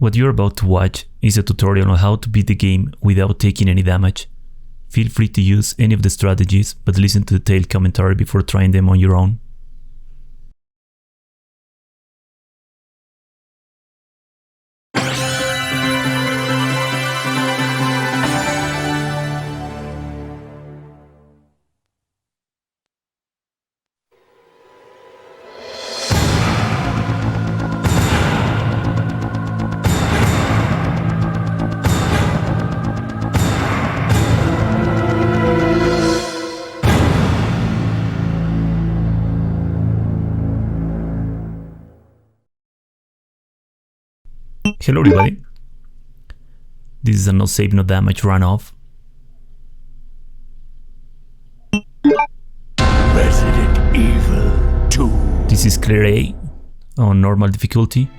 What you're about to watch is a tutorial on how to beat the game without taking any damage. Feel free to use any of the strategies, but listen to the detailed commentary before trying them on your own. Hello everybody, this is a no save no damage runoff. Resident Evil 2. This is Clear A on normal difficulty.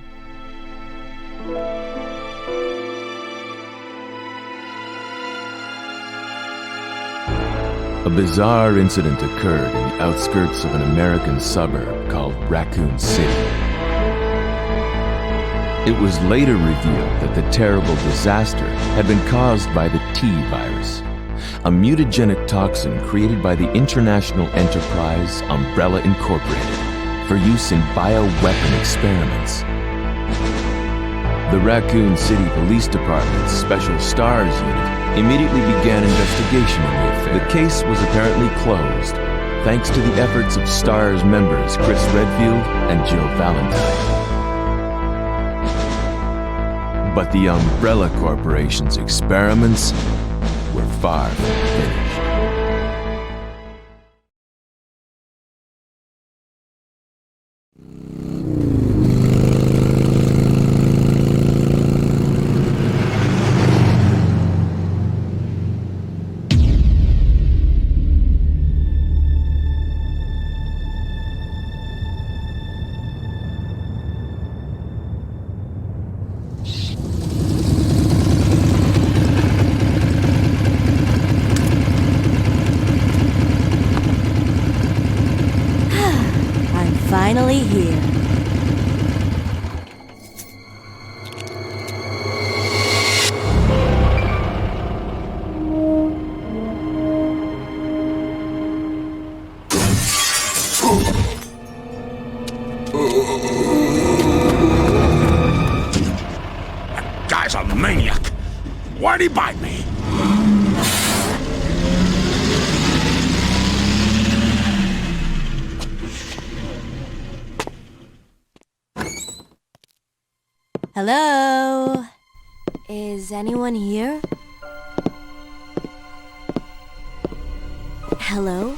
A bizarre incident occurred in the outskirts of an American suburb called Racoon City. It was later revealed that the terrible disaster had been caused by the T virus, a mutagenic toxin created by the international enterprise Umbrella Incorporated for use in bioweapon experiments. The Racoon City Police Department's Special Stars Unit immediately began investigation in the affair. The case was apparently closed, thanks to the efforts of Stars members Chris Redfield and Jill Valentine. But the Umbrella Corporation's experiments were far from finished. Finally here. That guy's a maniac. Why'd he bite me? Hello? Is anyone here? Hello?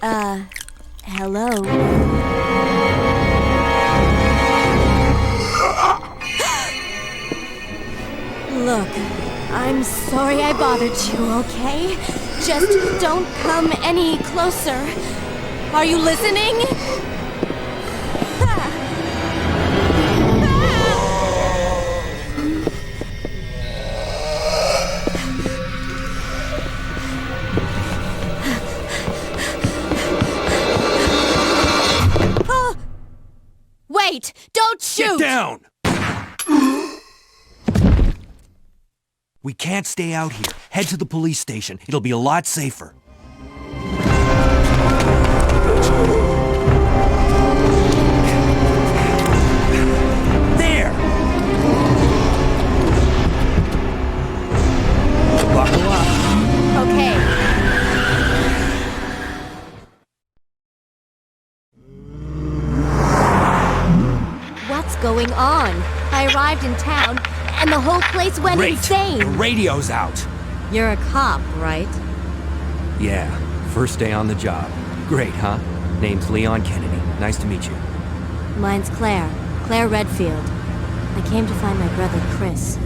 Hello? Look, I'm sorry I bothered you, okay? Just don't come any closer. Are you listening? Wait! Don't shoot! Get down! We can't stay out here. Head to the police station. It'll be a lot safer. There! Buckle up. Okay. What's going on? I arrived in town, and the whole place went Great. insane. The radio's out. You're a cop, right? Yeah, first day on the job. Great, huh? Name's Leon Kennedy. Nice to meet you. Mine's Claire. Claire Redfield. I came to find my brother, Chris.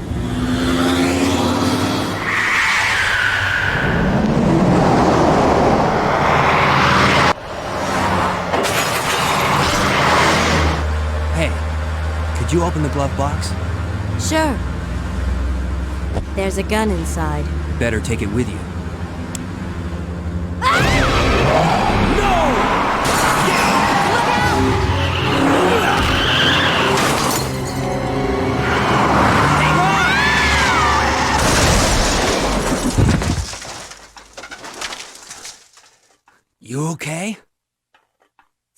Hey, could you open the glove box? Sure. There's a gun inside. Better take it with you. Look out!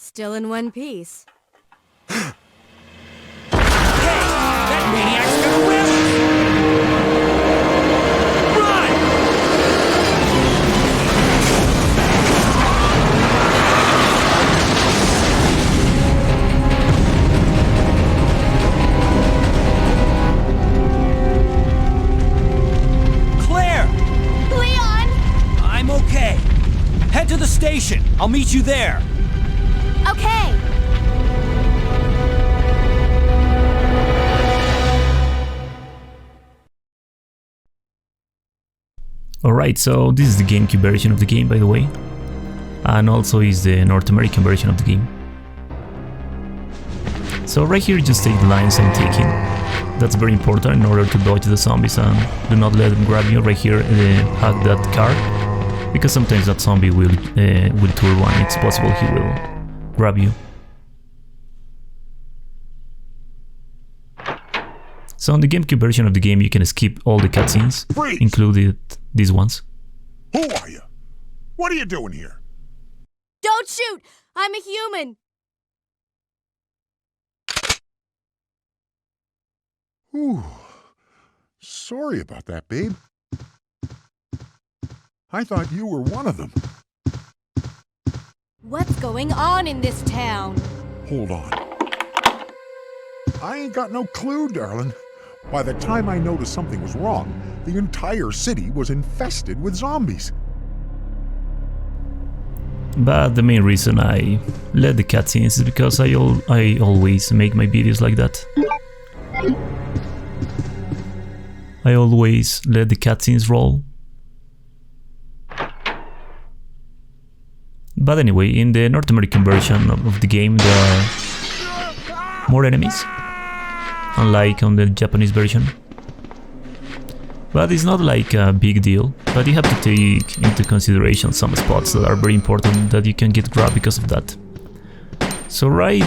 Still in one piece. That maniac's gonna ram Claire! Leon! I'm okay. Head to the station. I'll meet you there. Okay. Alright, so this is the GameCube version of the game, by the way. And also is the North American version of the game. So right here, just take the lines I'm taking. That's very important in order to dodge the zombies and do not let them grab you. Right here, hug that car, because sometimes that zombie will turn one. It's possible he will grab you. So on the GameCube version of the game, you can skip all the cutscenes, Freeze! included these ones. Who are you? What are you doing here? Don't shoot! I'm a human! Ooh, sorry about that, babe. I thought you were one of them. What's going on in this town? Hold on. I ain't got no clue, darling. By the time I noticed something was wrong, the entire city was infested with zombies. But the main reason I let the cutscenes is because I always make my videos like that. I always let the cutscenes roll. But anyway, in the North American version of the game, there are more enemies, unlike on the Japanese version. But it's not like a big deal, but you have to take into consideration some spots that are very important that you can get grabbed because of that. So right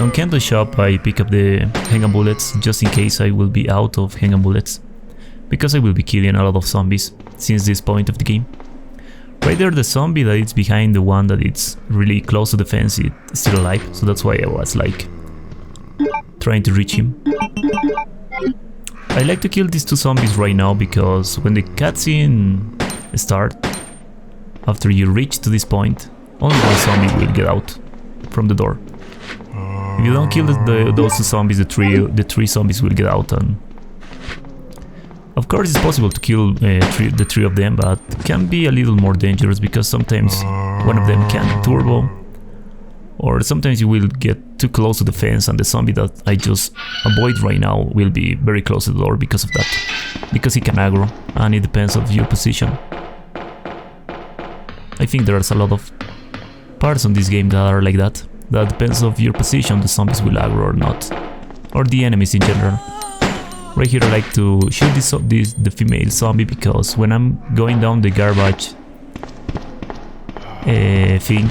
on Kento's shop, I pick up the handgun bullets just in case I will be out of handgun bullets, because I will be killing a lot of zombies since this point of the game. Right there, the zombie that is behind the one that it's really close to the fence is still alive, so that's why I was like trying to reach him. I like to kill these two zombies right now because when the cutscene starts, after you reach to this point, only one zombie will get out from the door. If you don't kill those two zombies, the three zombies will get out. And of course, it's possible to kill the three of them, but it can be a little more dangerous because sometimes one of them can turbo, or sometimes you will get too close to the fence and the zombie that I just avoid right now will be very close to the door because of that. Because he can aggro, and it depends on your position. I think there's a lot of parts on this game that are like that. That depends on your position, the zombies will aggro or not. Or the enemies in general. Right here I like to shoot the female zombie because when I'm going down the garbage thing,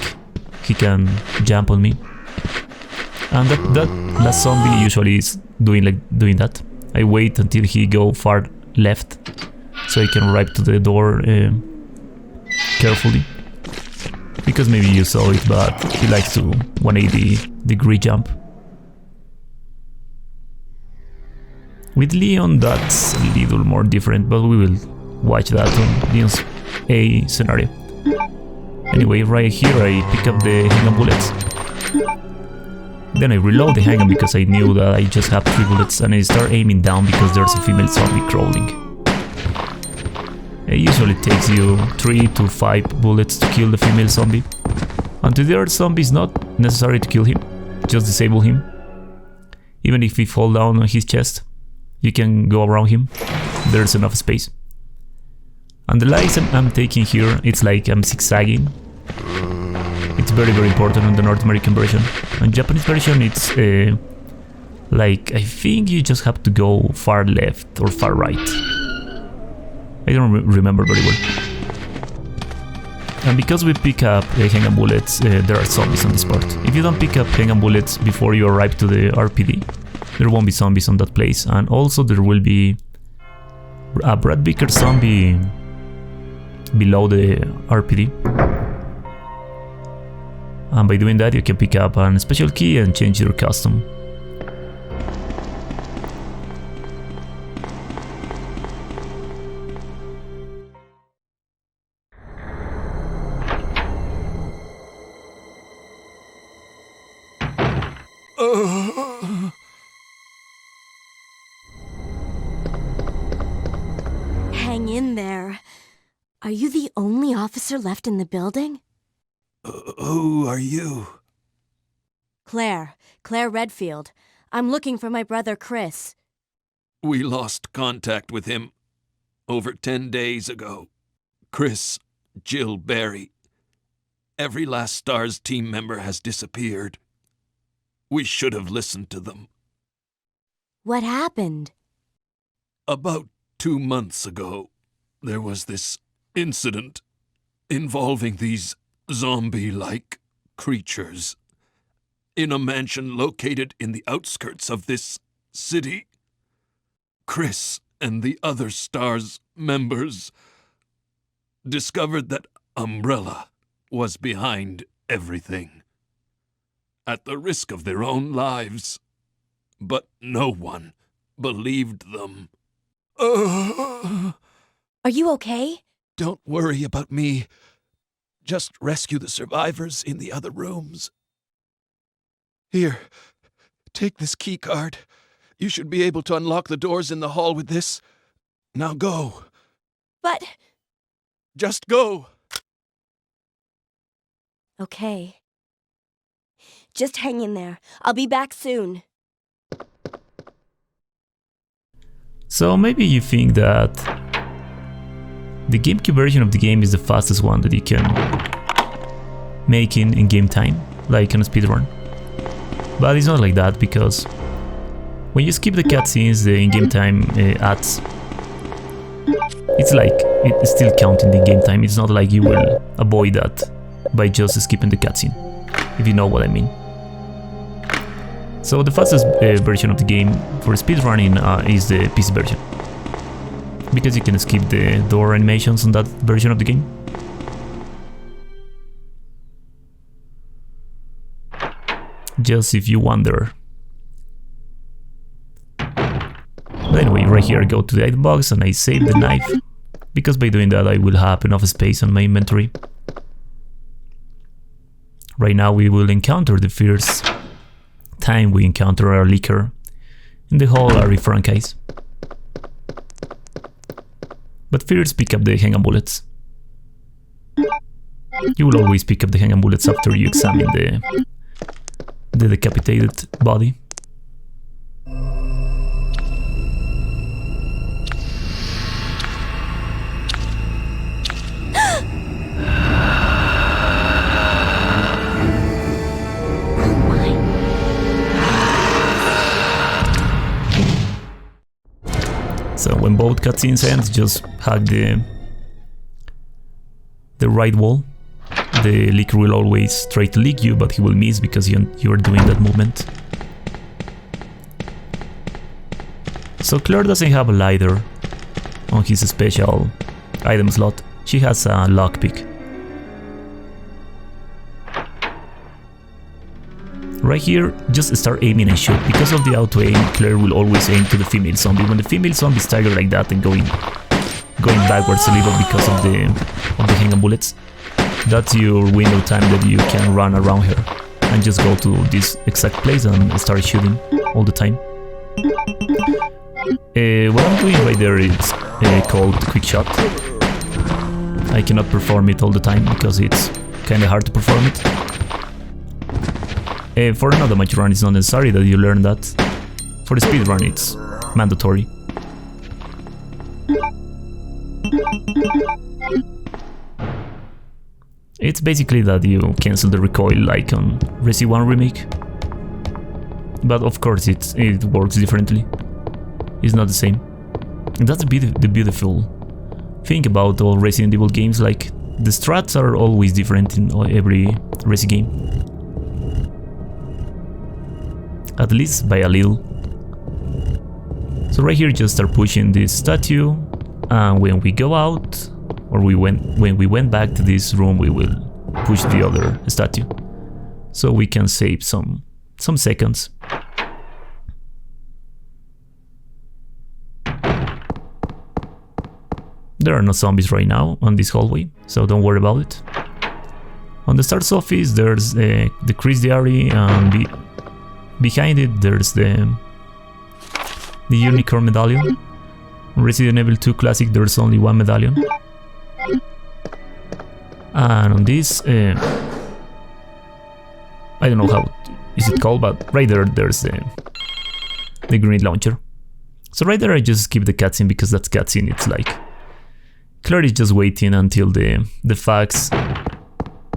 he can jump on me. And that last zombie usually is doing that. I wait until he go far left so I can arrive to the door carefully. Because maybe you saw it, but he likes to 180-degree jump. With Leon, that's a little more different, but we will watch that on Leon's A scenario. Anyway, right here I pick up the handgun bullets. Then I reload the handgun because I knew that I just have 3 bullets, and I start aiming down because there's a female zombie crawling. It usually takes you 3 to 5 bullets to kill the female zombie. And to the other zombie, it's not necessary to kill him, just disable him. Even if he falls down on his chest, you can go around him, there's enough space. And the lines I'm taking here, it's like I'm zigzagging. It's very important on the North American version. On Japanese version, it's like, I think you just have to go far left or far right. I don't remember very well. And because we pick up handgun bullets, there are zombies on this part. If you don't pick up handgun bullets before you arrive to the RPD, there won't be zombies on that place. And also there will be a Brad Vicker zombie below the RPD. And by doing that you can pick up a special key and change your costume. Hang in there. Are you the only officer left in the building? Who are you? Claire Redfield. I'm looking for my brother Chris. We lost contact with him over 10 days ago. Chris, Jill, Barry. Every last STARS team member has disappeared. We should have listened to them. What happened? About 2 months ago, there was this incident involving these zombie-like creatures in a mansion located in the outskirts of this city. Chris and the other STARS members discovered that Umbrella was behind everything, at the risk of their own lives. But no one believed them. Are you okay? Don't worry about me. Just rescue the survivors in the other rooms. Here, take this key card. You should be able to unlock the doors in the hall with this. Now go. But... Just go. Okay. Just hang in there. I'll be back soon. So maybe you think that the GameCube version of the game is the fastest one that you can make in game time, like on a speedrun. But it's not like that, because when you skip the cutscenes, the in-game time adds. It's like it's still counting the in-game time. It's not like you will avoid that by just skipping the cutscene, if you know what I mean. So the fastest version of the game for speedrunning is the PC version, because you can skip the door animations on that version of the game. Just if you wonder. But anyway, right here I go to the item box and I save the knife, because by doing that I will have enough space on my inventory. Right now we will encounter the first time we encounter a leaker in the whole RE franchise. But first pick up the handgun bullets. You will always pick up the handgun bullets after you examine the decapitated body. So when both cutscenes end, just hug the right wall. The leaker will always try to leak you, but he will miss because you are doing that movement. So Claire doesn't have a lighter on his special item slot. She has a lockpick. Right here, just start aiming and shoot. Because of the auto-aim, Claire will always aim to the female zombie. When the female zombie stagger like that and going backwards a little because of the handgun bullets, that's your window time that you can run around her and just go to this exact place and start shooting all the time. What I'm doing right there is called quick shot. I cannot perform it all the time because it's kinda hard to perform it. For another match run it's not necessary that you learn that. For the speed run it's mandatory. It's basically that you cancel the recoil like on Resi 1 Remake. But of course it works differently. It's not the same. And that's the beautiful thing about all Resident Evil games, like the strats are always different in every Resi game. At least by a little. So right here just start pushing this statue, and when we go out, or when we went back to this room, we will push the other statue. so we can save some seconds. There are no zombies right now on this hallway, so don't worry about it. On the star's office there's the Chris Diary, and behind it there's the Unicorn Medallion. On Resident Evil 2 Classic there's only one medallion. And on this, I don't know how is it called, but right there's the grenade launcher. So right there I just skip the cutscene because that's cutscene. It's like Claire is just waiting until the fax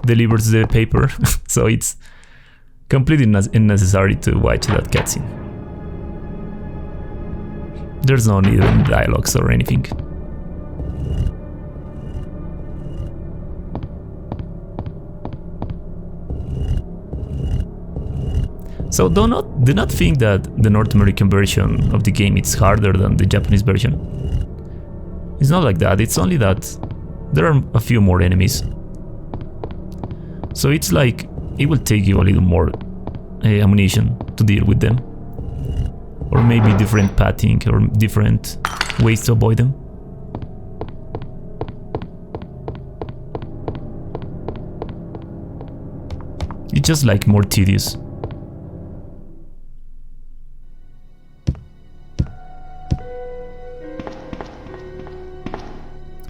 delivers the paper, so it's completely unnecessary to watch that cutscene. There's no need of dialogues or anything. So do not think that the North American version of the game is harder than the Japanese version. It's not like that, it's only that there are a few more enemies. So it's like it will take you a little more ammunition to deal with them. Or maybe different pathing or different ways to avoid them. It's just like more tedious.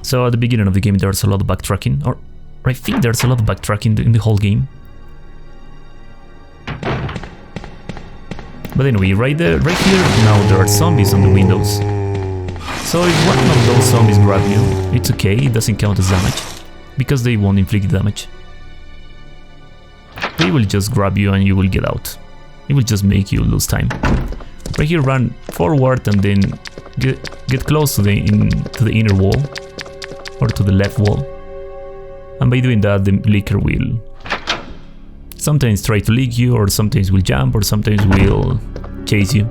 So at the beginning of the game there's a lot of backtracking, or I think there's a lot of backtracking in the whole game. But anyway, right here now there are zombies on the windows. So if one of those zombies grab you, it's okay, it doesn't count as damage, because they won't inflict damage. They will just grab you and you will get out. It will just make you lose time. Right here, run forward and then get close to the inner wall, or to the left wall. And by doing that, the leaker will sometimes try to leak you, or sometimes will jump, or sometimes will chase you.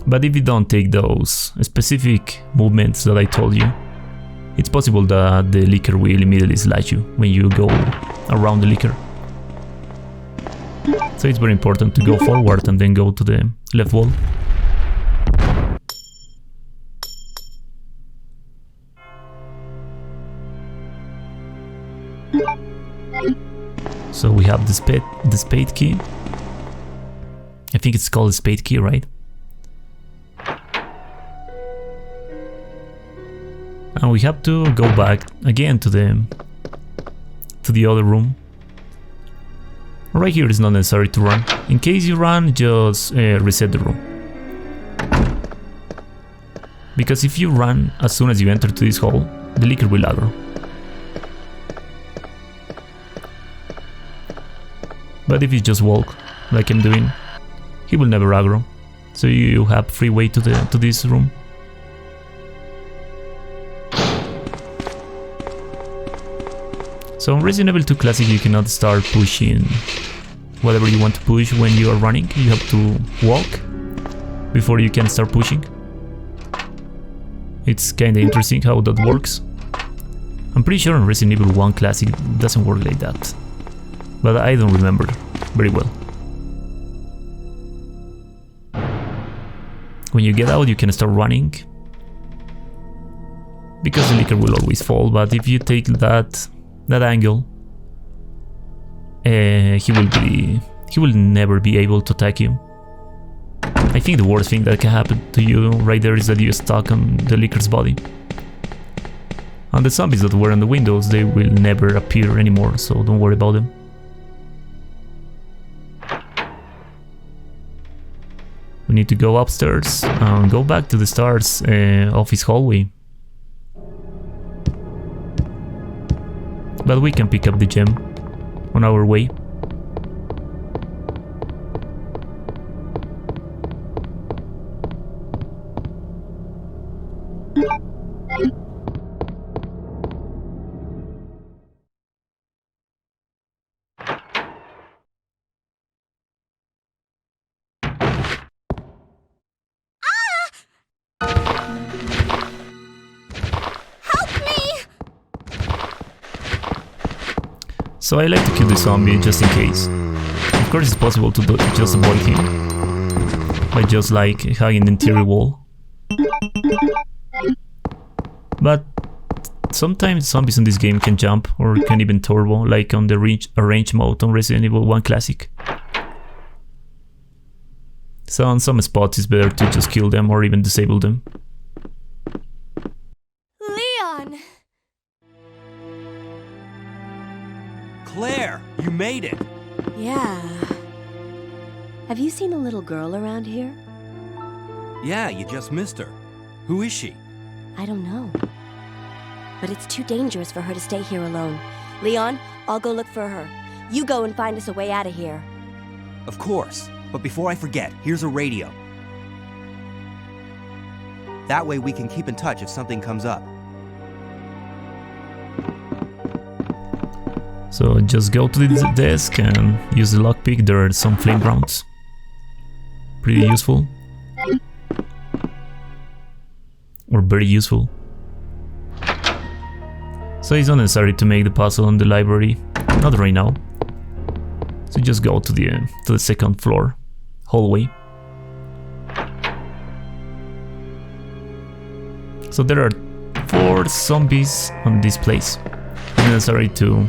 But if you don't take those specific movements that I told you, it's possible that the leaker will immediately slash you when you go around the leaker. So it's very important to go forward and then go to the left wall. So we have the spade key. I think it's called the spade key, right? And we have to go back again to the other room. Right here it's not necessary to run. In case you run, just reset the room. Because if you run as soon as you enter to this hall, the leaker will aggro. But if you just walk, like I'm doing, he will never aggro. So you have free way to this room. So in Resident Evil 2 Classic you cannot start pushing whatever you want to push when you are running. You have to walk before you can start pushing. It's kinda interesting how that works. I'm pretty sure in Resident Evil 1 Classic it doesn't work like that, but I don't remember very well. When you get out you can start running, because the leaker will always fall, but if you take that angle, he will never be able to attack you. I think the worst thing that can happen to you right there is that you're stuck on the leaker's body. And the zombies that were on the windows, they will never appear anymore, so don't worry about them. We need to go upstairs and go back to the star's office hallway. But we can pick up the gem on our way. So I like to kill the zombie just in case. Of course it's possible to just avoid him by just like hugging the interior wall. But sometimes zombies in this game can jump or can even turbo, like on the range mode on Resident Evil 1 Classic. So on some spots it's better to just kill them or even disable them. Leon! Claire, you made it! Yeah. Have you seen a little girl around here? Yeah, you just missed her. Who is she? I don't know. But it's too dangerous for her to stay here alone. Leon, I'll go look for her. You go and find us a way out of here. Of course. But before I forget, here's a radio. That way we can keep in touch if something comes up. So just go to the desk and use the lockpick. There are some flame rounds. Pretty useful. Or very useful. So it's not necessary to make the puzzle in the library. Not right now. So just go to the second floor hallway. So there are 4 zombies on this place. It's necessary to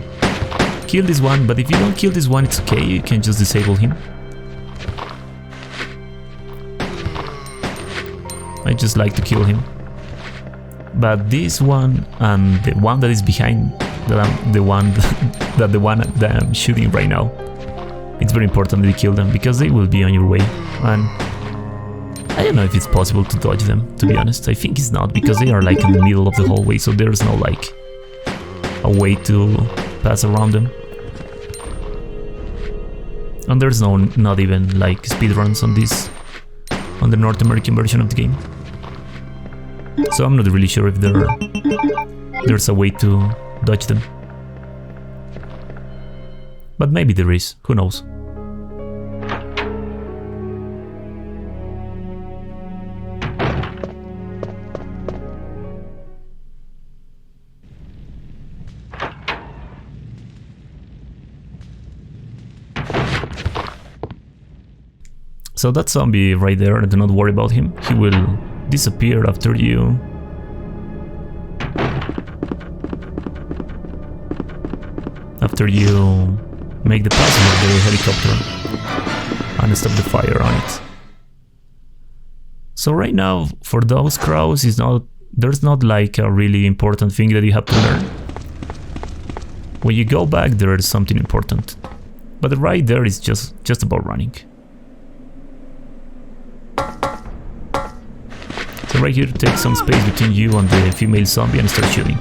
kill this one, but if you don't kill this one, it's okay. You can just disable him. I just like to kill him. But this one and the one that is behind the one that I'm shooting right now, it's very important that you kill them because they will be on your way. And I don't know if it's possible to dodge them, to be honest. I think it's not, because they are like in the middle of the hallway, so there's no like a way to pass around them. And there's not even like speedruns on the North American version of the game. So I'm not really sure if there's a way to dodge them. But maybe there is, who knows. So that zombie right there, do not worry about him. He will disappear after you make the passing of the helicopter and stop the fire on it. So right now, for those crows, there's not like a really important thing that you have to learn. When you go back, there is something important, but right there is just about running. So right here, take some space between you and the female zombie and start shooting.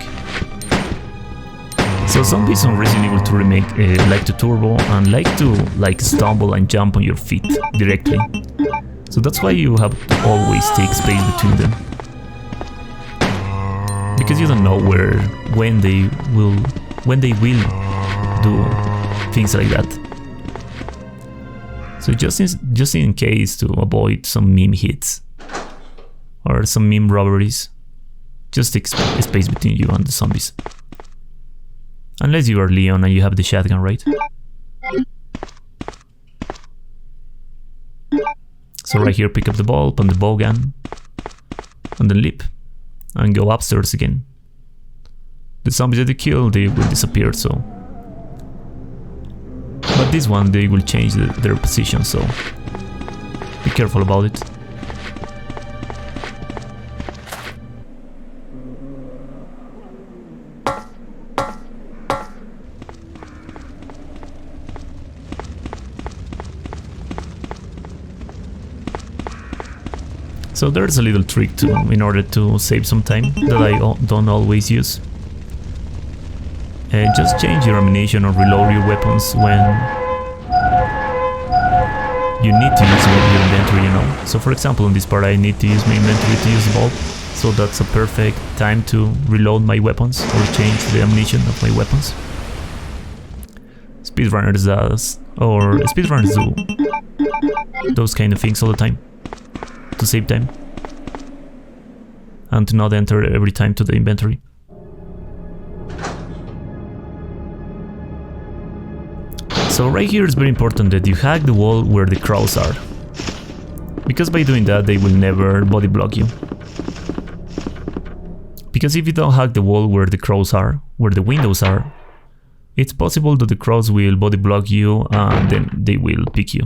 So zombies on Resident Evil 2 like to turbo and like to stumble and jump on your feet directly. So that's why you have to always take space between them. Because you don't know when they will do things like that. So just in case, to avoid some meme hits or some meme robberies, just take space between you and the zombies. Unless you are Leon and you have the shotgun, right? So right here, pick up the bulb and the bow gun and then leap and go upstairs again. The zombies that you kill, they will disappear, so... But this one, they will change their position, so be careful about it. So there's a little trick too, in order to save some time, that I don't always use. Just change your ammunition or reload your weapons when you need to use your inventory, you know. So for example, in this part I need to use my inventory to use the bulb, so that's a perfect time to reload my weapons or change the ammunition of my weapons. Speedrunners do those kind of things all the time, to save time and to not enter every time to the inventory. So right here it's very important that you hack the wall where the crows are. Because by doing that they will never body block you. Because if you don't hack the wall where the crows are, where the windows are, it's possible that the crows will body block you and then they will pick you.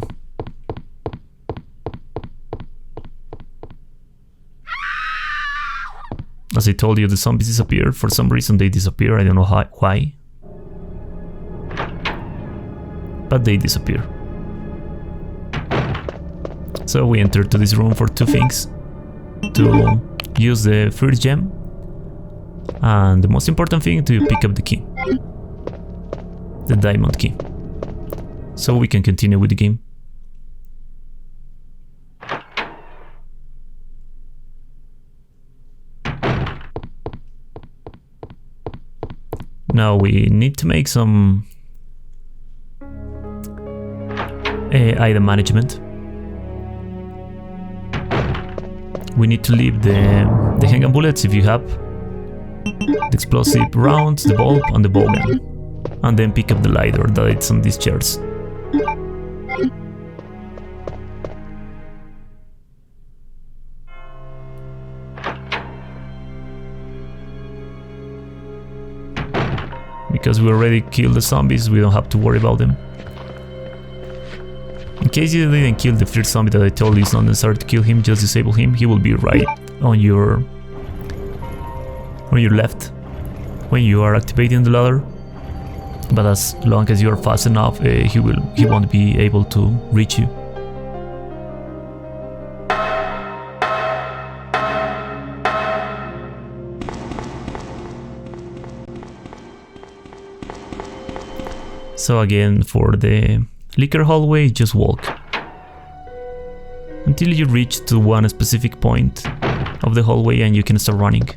As I told you, the zombies disappear. For some reason they disappear, I don't know why. But they disappear. So we enter to this room for two things. To use the first gem. And the most important thing, to pick up the key. The diamond key. So we can continue with the game. Now we need to make some item management. We need to leave the handgun bullets if you have, the explosive rounds, the bulb and the ball gun, and then pick up the lighter that it's on these chairs. Because we already killed the zombies, we don't have to worry about them. In case you didn't kill the first zombie that I told you, it's not necessary to kill him, just disable him. He will be right on your left when you are activating the ladder. But as long as you are fast enough, he won't be able to reach you. So again, for the liquor hallway, just walk until you reach to one specific point of the hallway and you can start running.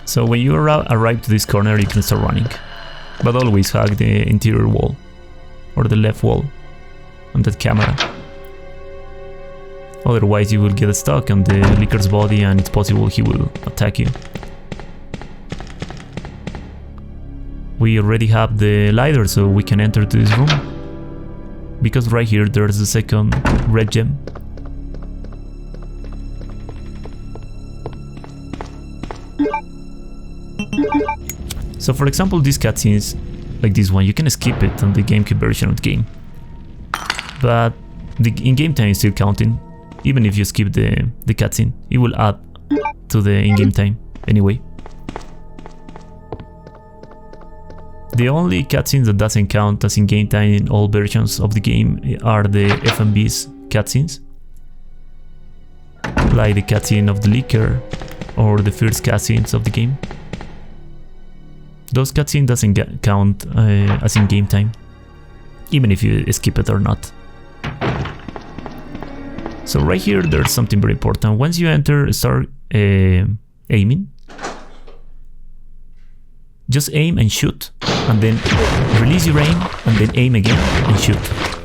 So when you arrive to this corner, you can start running. But always hack the interior wall, or the left wall, on that camera. Otherwise you will get stuck on the Liquor's body and it's possible he will attack you. We already have the lighter, so we can enter to this room. Because right here there's the second red gem. So for example, these cutscenes, like this one, you can skip it on the GameCube version of the game. But the in-game time is still counting. Even if you skip the cutscene, it will add to the in-game time anyway. The only cutscenes that doesn't count as in-game time in all versions of the game are the FMV's cutscenes. Like the cutscene of the Liquor or the first cutscenes of the game. Those cutscenes doesn't count as in-game time, even if you skip it or not. So right here there's something very important. Once you enter, start aiming. Just aim and shoot, and then release your aim, and then aim again and shoot.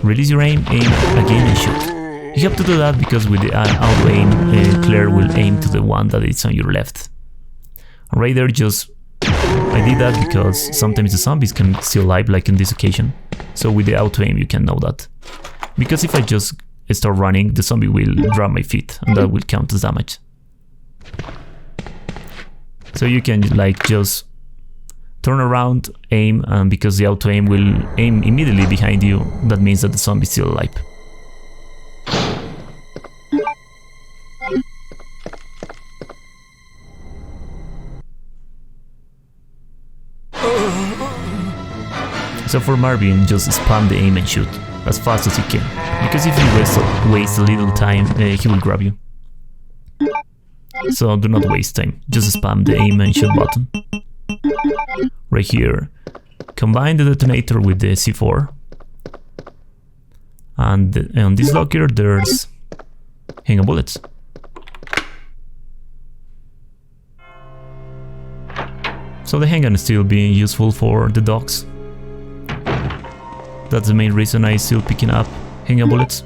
Release your aim again and shoot. You have to do that because with the auto aim, Claire will aim to the one that is on your left. Right there, just I did that because sometimes the zombies can still live, like in this occasion. So with the auto aim you can know that. Because if I just start running, the zombie will grab my feet and that will count as damage. So you can like just turn around, aim, and because the auto aim will aim immediately behind you, that means that the zombie is still alive. So for Marvin, just spam the aim and shoot as fast as you can, because if you waste a little time, he will grab you. So do not waste time, just spam the aim and shoot button. Right here, combine the detonator with the C4, and on this locker there's handgun bullets. So the handgun is still being useful for the dogs. That's the main reason I'm still picking up handgun bullets.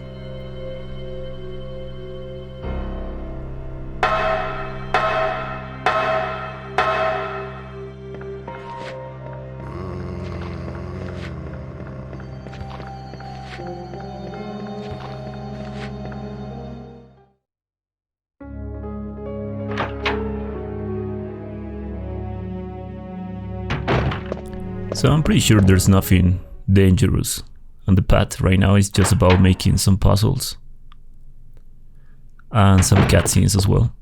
So I'm pretty sure there's nothing dangerous on the path right now. It's just about making some puzzles and some cutscenes as well.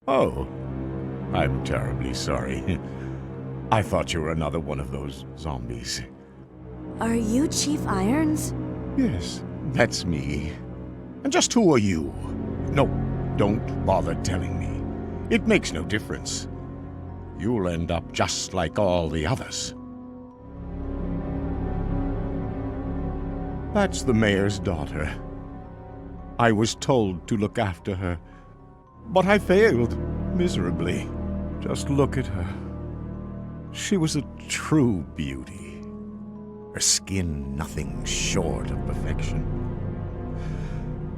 Oh, I'm terribly sorry. I thought you were another one of those zombies. Are you Chief Irons? Yes, that's me. And just who are you? No, don't bother telling me. It makes no difference. You'll end up just like all the others. That's the mayor's daughter. I was told to look after her, but I failed miserably. Just look at her. She was a true beauty. Her skin nothing short of perfection.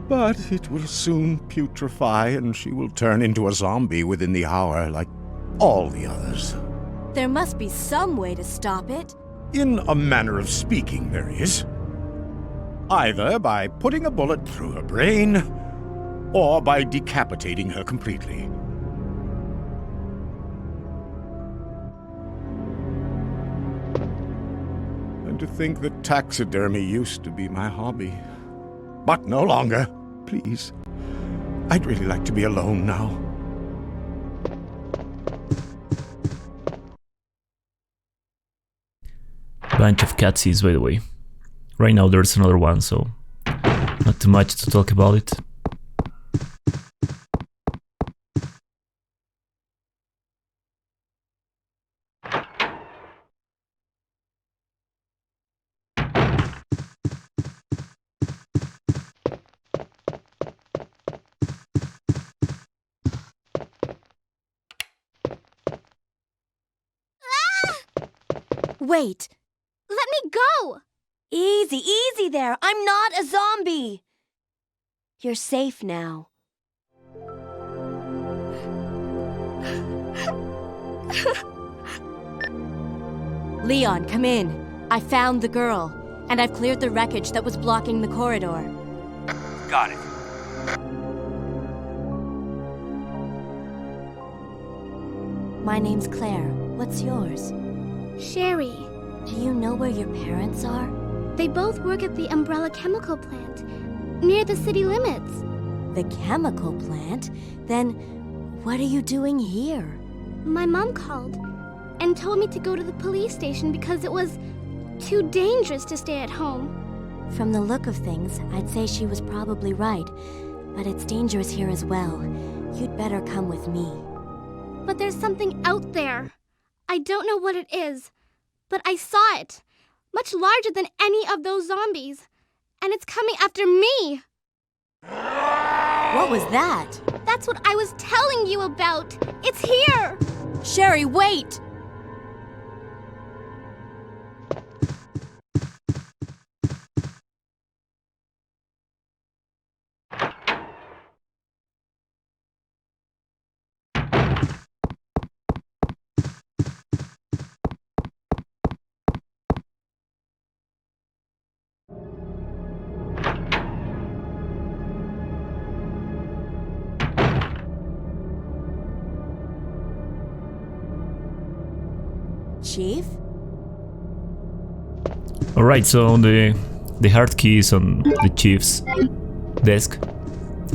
But it will soon putrefy, and she will turn into a zombie within the hour like all the others. There must be some way to stop it. In a manner of speaking, there is. Either by putting a bullet through her brain, or by decapitating her completely. And to think that taxidermy used to be my hobby. But no longer. Please. I'd really like to be alone now. Bunch of cutscenes, by the way. Right now there's another one, so not too much to talk about it. Wait. Let me go! Easy, easy there. I'm not a zombie. You're safe now. Leon, come in. I found the girl, and I've cleared the wreckage that was blocking the corridor. Got it. My name's Claire. What's yours? Sherry. Do you know where your parents are? They both work at the Umbrella Chemical Plant, near the city limits. The chemical plant? Then what are you doing here? My mom called and told me to go to the police station because it was too dangerous to stay at home. From the look of things, I'd say she was probably right. But it's dangerous here as well. You'd better come with me. But there's something out there. I don't know what it is, but I saw it. Much larger than any of those zombies. And it's coming after me. What was that? That's what I was telling you about. It's here. Sherry, wait! Chief? Alright, so the hard key is on the chief's desk,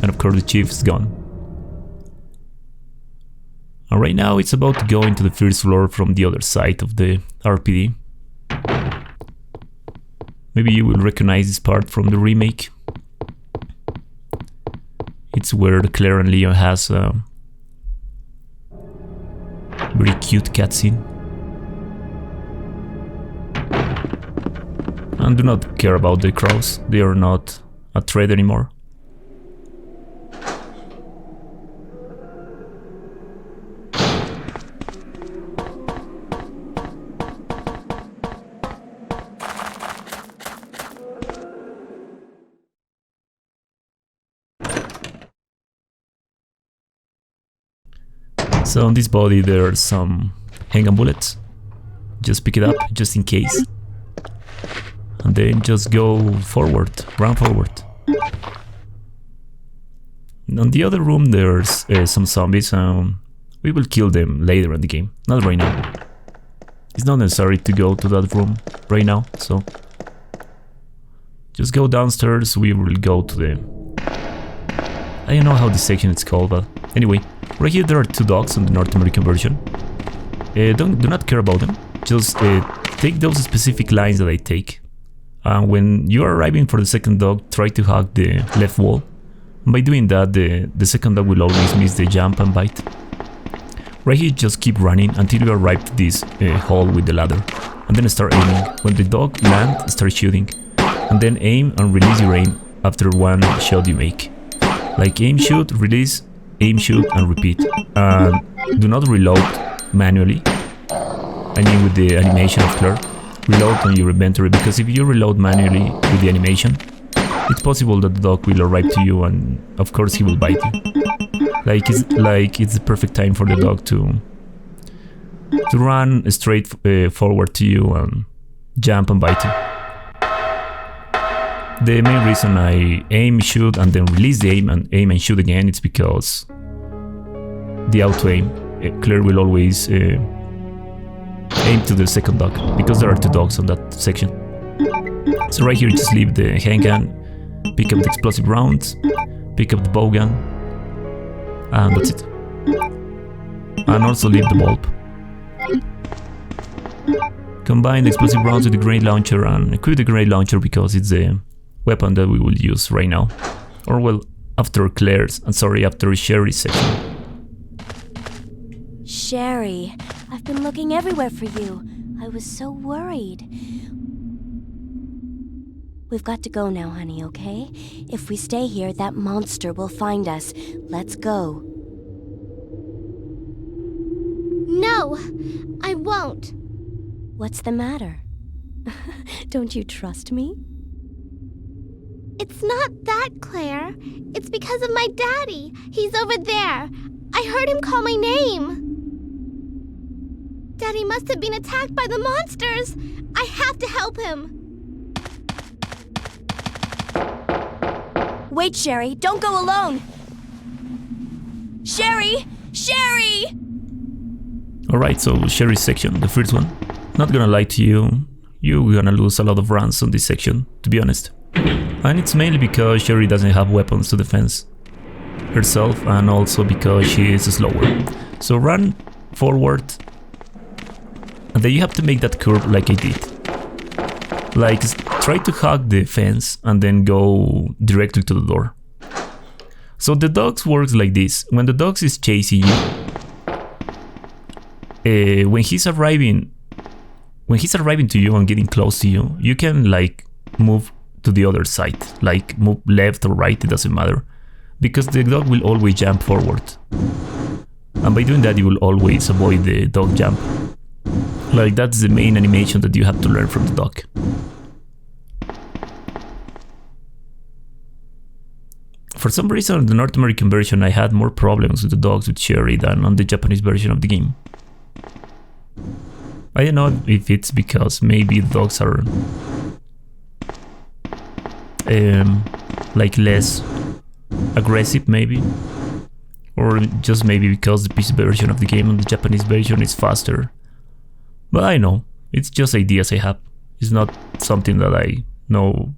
and of course the chief is gone. And right now it's about to go into the first floor from the other side of the RPD. Maybe you will recognize this part from the remake. It's where Claire and Leon has a very cute cutscene. And do not care about the crows, they are not a threat anymore. So on this body there are some handgun bullets. Just pick it up, just in case. And then just go forward, run forward. On the other room there's some zombies. We will kill them later in the game, not right now. It's not necessary to go to that room right now, so just go downstairs. We will go to the... I don't know how this section is called, but anyway, right here there are 2 dogs on the North American version. Do not care about them, just take those specific lines that I take. When you are arriving for the second dog, try to hug the left wall. By doing that, the second dog will always miss the jump and bite. Right here, just keep running until you arrive to this hole with the ladder. And then start aiming. When the dog lands, start shooting. And then aim and release your aim after one shot you make. Like aim, shoot, release, aim, shoot, and repeat. And do not reload manually. I mean with the animation of Claire. Reload on your inventory, because if you reload manually with the animation, it's possible that the dog will arrive to you and of course he will bite you. It's the perfect time for the dog to run straight forward to you and jump and bite you. The main reason I aim, shoot, and then release the aim and shoot again, it's because the auto aim, Claire will always aim to the second dog, because there are 2 dogs on that section. So right here just leave the handgun, pick up the explosive rounds, pick up the bow gun, and that's it. And also leave the bulb. Combine the explosive rounds with the grenade launcher and equip the grenade launcher because it's the weapon that we will use right now. Or well, after Claire's, after Sherry's section. Sherry, I've been looking everywhere for you. I was so worried. We've got to go now, honey, okay? If we stay here, that monster will find us. Let's go. No, I won't. What's the matter? Don't you trust me? It's not that, Claire. It's because of my daddy. He's over there. I heard him call my name. Daddy must have been attacked by the monsters. I have to help him. Wait, Sherry, don't go alone. Sherry! Sherry! Alright, so Sherry's section, the first one. Not gonna lie to you, you're gonna lose a lot of runs on this section, to be honest. And it's mainly because Sherry doesn't have weapons to defend herself, and also because she is slower. So run forward, and then you have to make that curve like I did. Like, try to hug the fence and then go directly to the door. So the dogs works like this. When the dogs is chasing you, when he's arriving to you and getting close to you, you can like move to the other side, like move left or right, it doesn't matter, because the dog will always jump forward, and by doing that you will always avoid the dog jump. Like, that's the main animation that you have to learn from the dog. For some reason on the North American version I had more problems with the dogs with Sherry than on the Japanese version of the game. I don't know if it's because maybe the dogs are like less aggressive maybe, or just maybe because the PC version of the game and the Japanese version is faster But I know, it's just ideas I have. It's not something that I know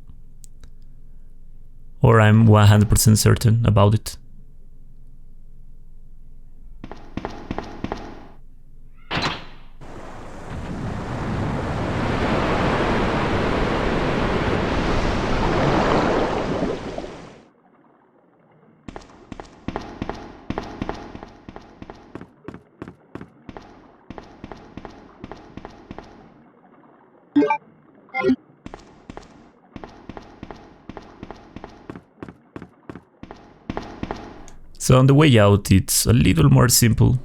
or I'm 100% certain about it. So on the way out, it's a little more simple.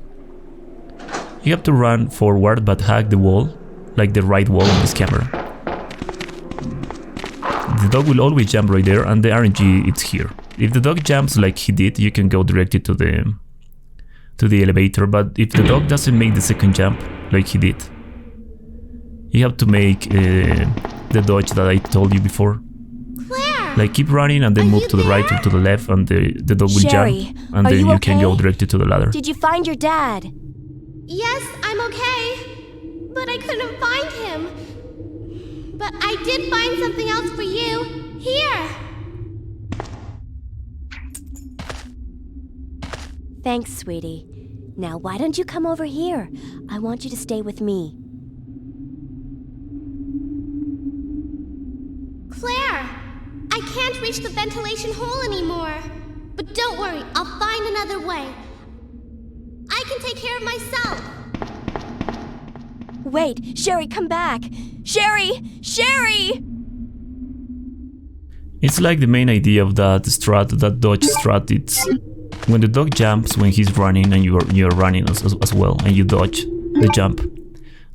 You have to run forward but hack the wall, like the right wall on this camera. The dog will always jump right there, and the RNG it's here. If the dog jumps like he did, you can go directly to the elevator, but if the dog doesn't make the second jump like he did, you have to make the dodge that I told you before. Like keep running and then move to the right or to the left, and the dog will Sherry, jump, and then you can go directly to the ladder. Did you find your dad? Yes, I'm okay. But I couldn't find him. But I did find something else for you. Here. Thanks, sweetie. Now, why don't you come over here? I want you to stay with me. Claire! I can't reach the ventilation hole anymore. But don't worry, I'll find another way. I can take care of myself. Wait, Sherry, come back! Sherry! Sherry! It's like the main idea of that strat, that dodge strat. It's when the dog jumps when he's running and you're running as well, and you dodge the jump.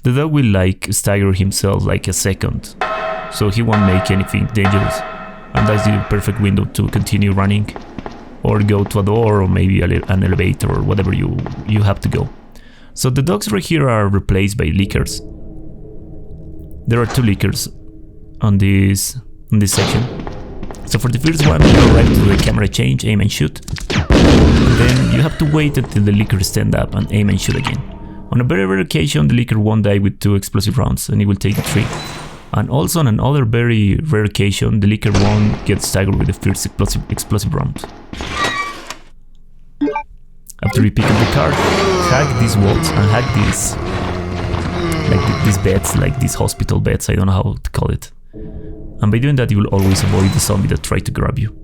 The dog will like stagger himself like a second, so he won't make anything dangerous. And that's the perfect window to continue running, or go to a door, or maybe an elevator, or whatever you have to go. So the dogs right here are replaced by lickers. There are 2 lickers on this section. So for the first one, you go right to the camera change, aim and shoot. And then you have to wait until the licker stand up and aim and shoot again. On a very rare occasion, the licker won't die with 2 explosive rounds, and it will take 3. And also on another very rare occasion, the licker won't get staggered with the first explosive round. After you pick up the card, hack these walls and hack these, like these beds, like these hospital beds, I don't know how to call it. And by doing that, you will always avoid the zombie that tried to grab you.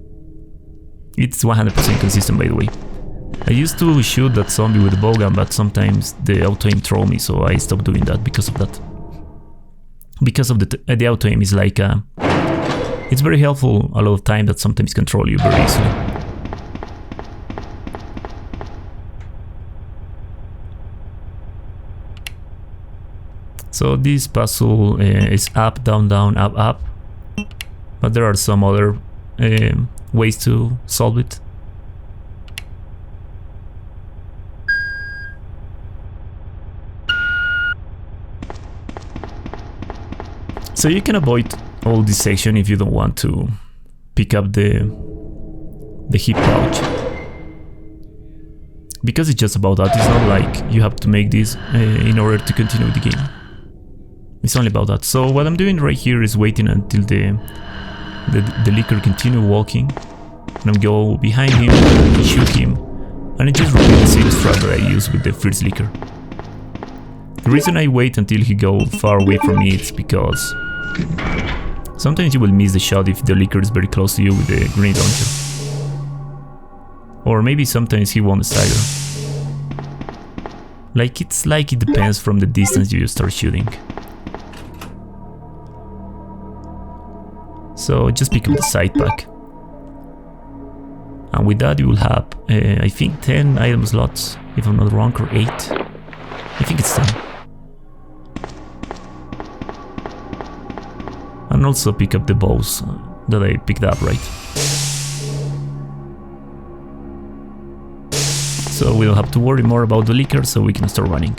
It's 100% consistent, by the way. I used to shoot that zombie with a bowgun, but sometimes the auto-aim throw me, so I stopped doing that because of that. Because of the auto-aim is like, it's very helpful a lot of time that sometimes control you very easily. So this puzzle is up, down, down, up, up, but there are some other ways to solve it. So you can avoid all this section if you don't want to pick up the hip pouch, because it's just about that. It's not like you have to make this in order to continue with the game. It's only about that. So what I'm doing right here is waiting until the licker continue walking, and I'm go behind him, shoot him, and I just repeat the same strat that I used with the first licker. The reason I wait until he go far away from me is because sometimes you will miss the shot if the licker is very close to you with the grenade launcher. Or maybe sometimes he won't stagger. Like it depends from the distance you start shooting. So just pick up the side pack. And with that you will have, I think 10 item slots, if I'm not wrong, or 8. I think it's 10. And also pick up the bows that I picked up, right? So we don't have to worry more about the licker, so we can start running.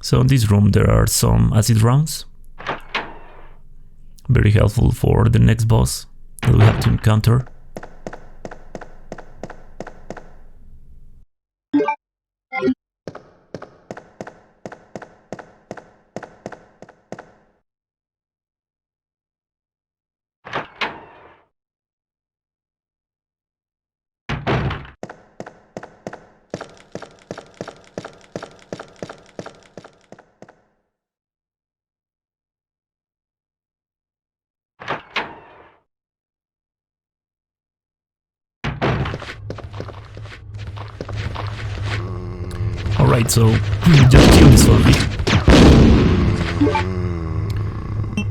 So in this room there are some acid rounds. Very helpful for the next boss that we have to encounter. Alright, so just kill this zombie.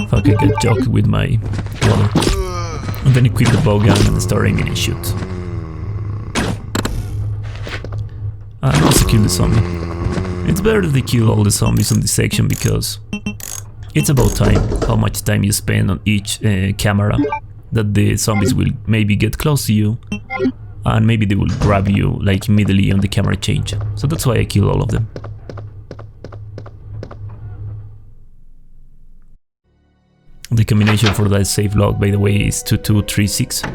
Fuck, I get joked with my water. And then equip the bow gun and start aiming and shoot. And also kill the zombie. It's better that they kill all the zombies on this section because it's about time, how much time you spend on each camera, that the zombies will maybe get close to you. And maybe they will grab you like immediately on the camera change. So that's why I kill all of them. The combination for that save log, by the way, is 2236. And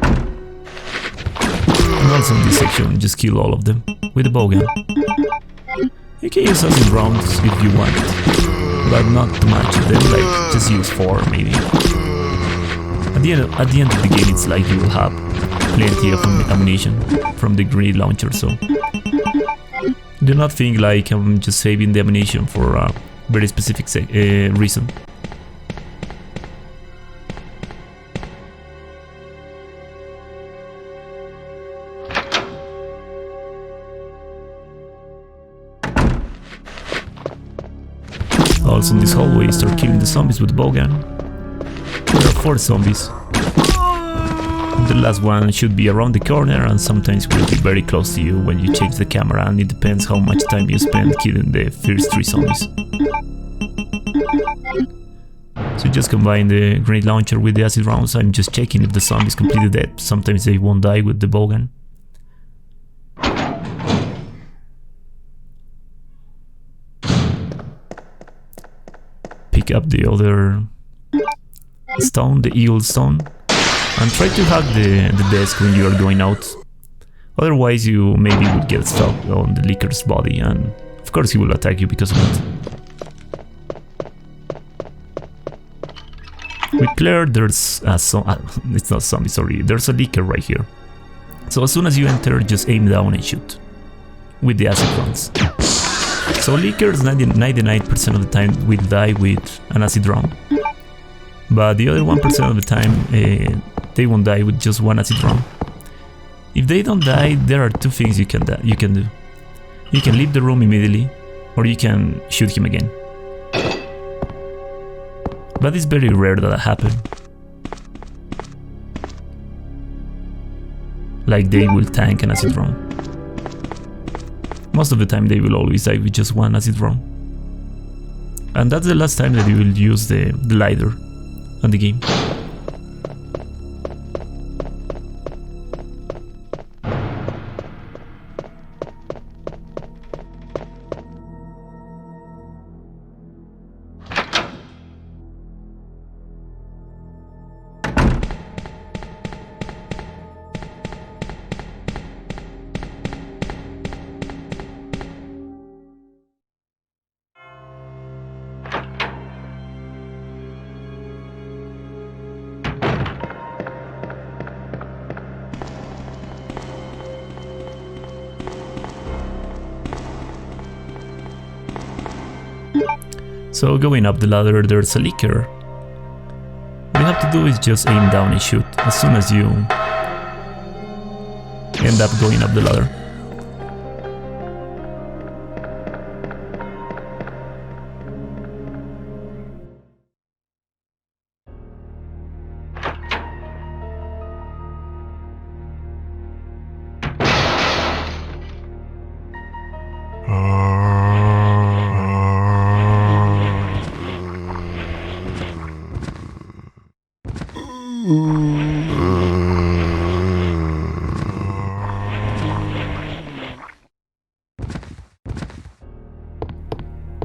also in this section, just kill all of them with the bow gun. You can use acid rounds if you want, but not too much of them, like just use 4 maybe. At the end of the game, it's like you will have plenty of ammunition from the grenade launcher, so do not think like I'm just saving the ammunition for a very specific reason. Also in this hallway, start killing the zombies with the bow gun. There are 4 zombies. The last one should be around the corner and sometimes will be very close to you when you change the camera, and it depends how much time you spend killing the first 3 zombies. So just combine the grenade launcher with the acid rounds. I'm just checking if the zombie is completely dead. Sometimes they won't die with the bow gun. Pick up the other stone, the eagle stone. And try to hug the desk when you are going out. Otherwise you maybe would get stuck on the Leaker's body, and of course he will attack you because of it. With Claire there's a it's not zombie, sorry, there's a Leaker right here. So as soon as you enter, just aim down and shoot. With the acid rounds. So Leakers 99% of the time will die with an acid round. But the other 1% of the time, they won't die with just 1 acid round. If they don't die, there are 2 things you can do. You can leave the room immediately, or you can shoot him again. But it's very rare that happens. Like they will tank an acid round. Most of the time they will always die with just 1 acid round. And that's the last time that you will use the glider on the game. So going up the ladder, there's a Leaker. What you have to do is just aim down and shoot as soon as you end up going up the ladder.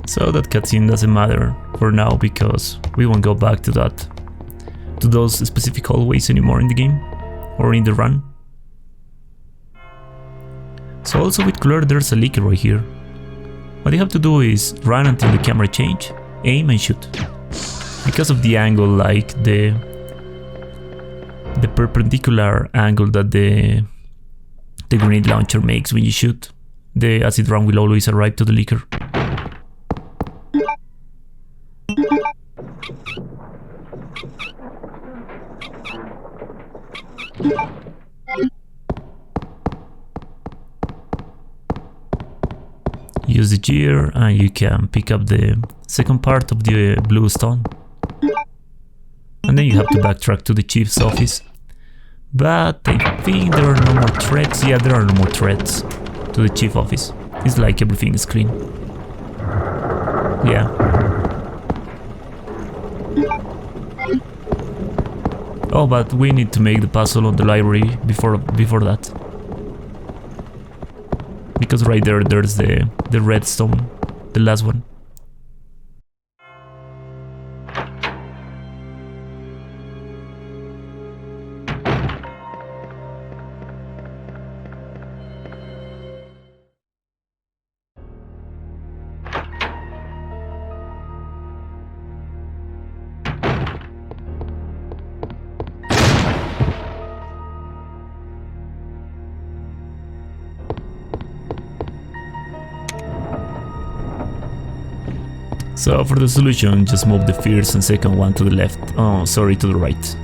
So that cutscene doesn't matter for now because we won't go back to that. to those specific hallways anymore in the game, or in the run. So also with Claire there's a leaker right here. What you have to do is run until the camera change, aim and shoot. Because of the angle, like the perpendicular angle that the grenade launcher makes when you shoot, the acid round will always arrive to the leaker. Use the gear and you can pick up the second part of the blue stone. And then you have to backtrack to the chief's office. But I think there are no more threats. Yeah, there are no more threats to the chief office. It's like everything is clean. Yeah. Oh, but we need to make the puzzle on the library before that. Because right there, there's the redstone, the last one. So for the solution, just move the first and second one to the left. Oh, sorry, to the right.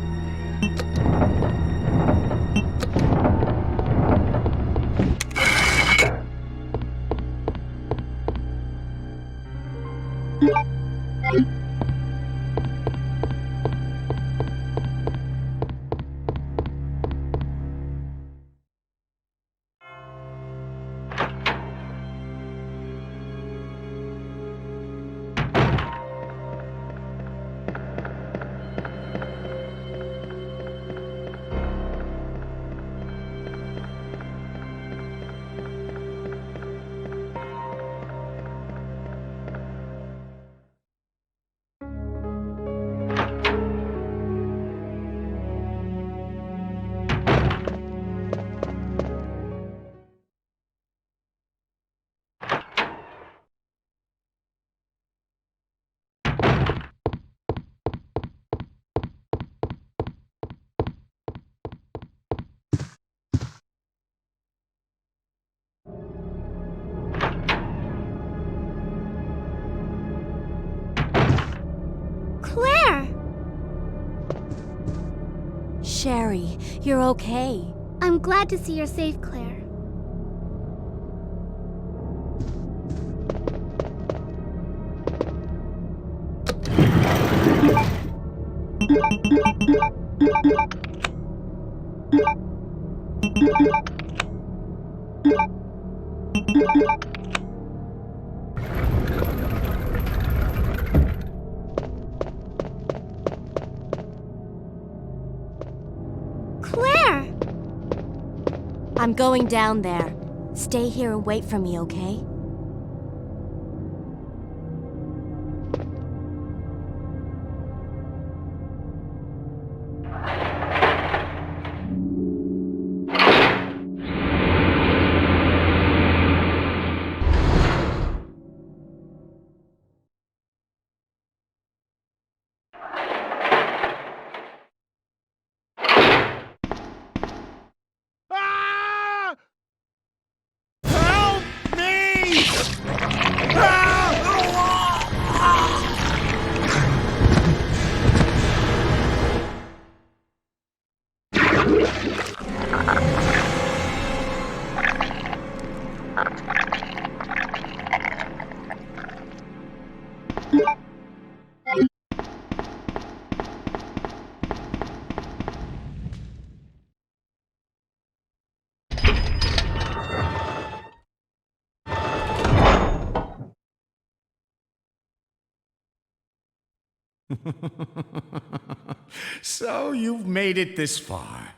Sherry, you're okay. I'm glad to see you're safe, Claire. I'm going down there. Stay here and wait for me, okay? So you've made it this far.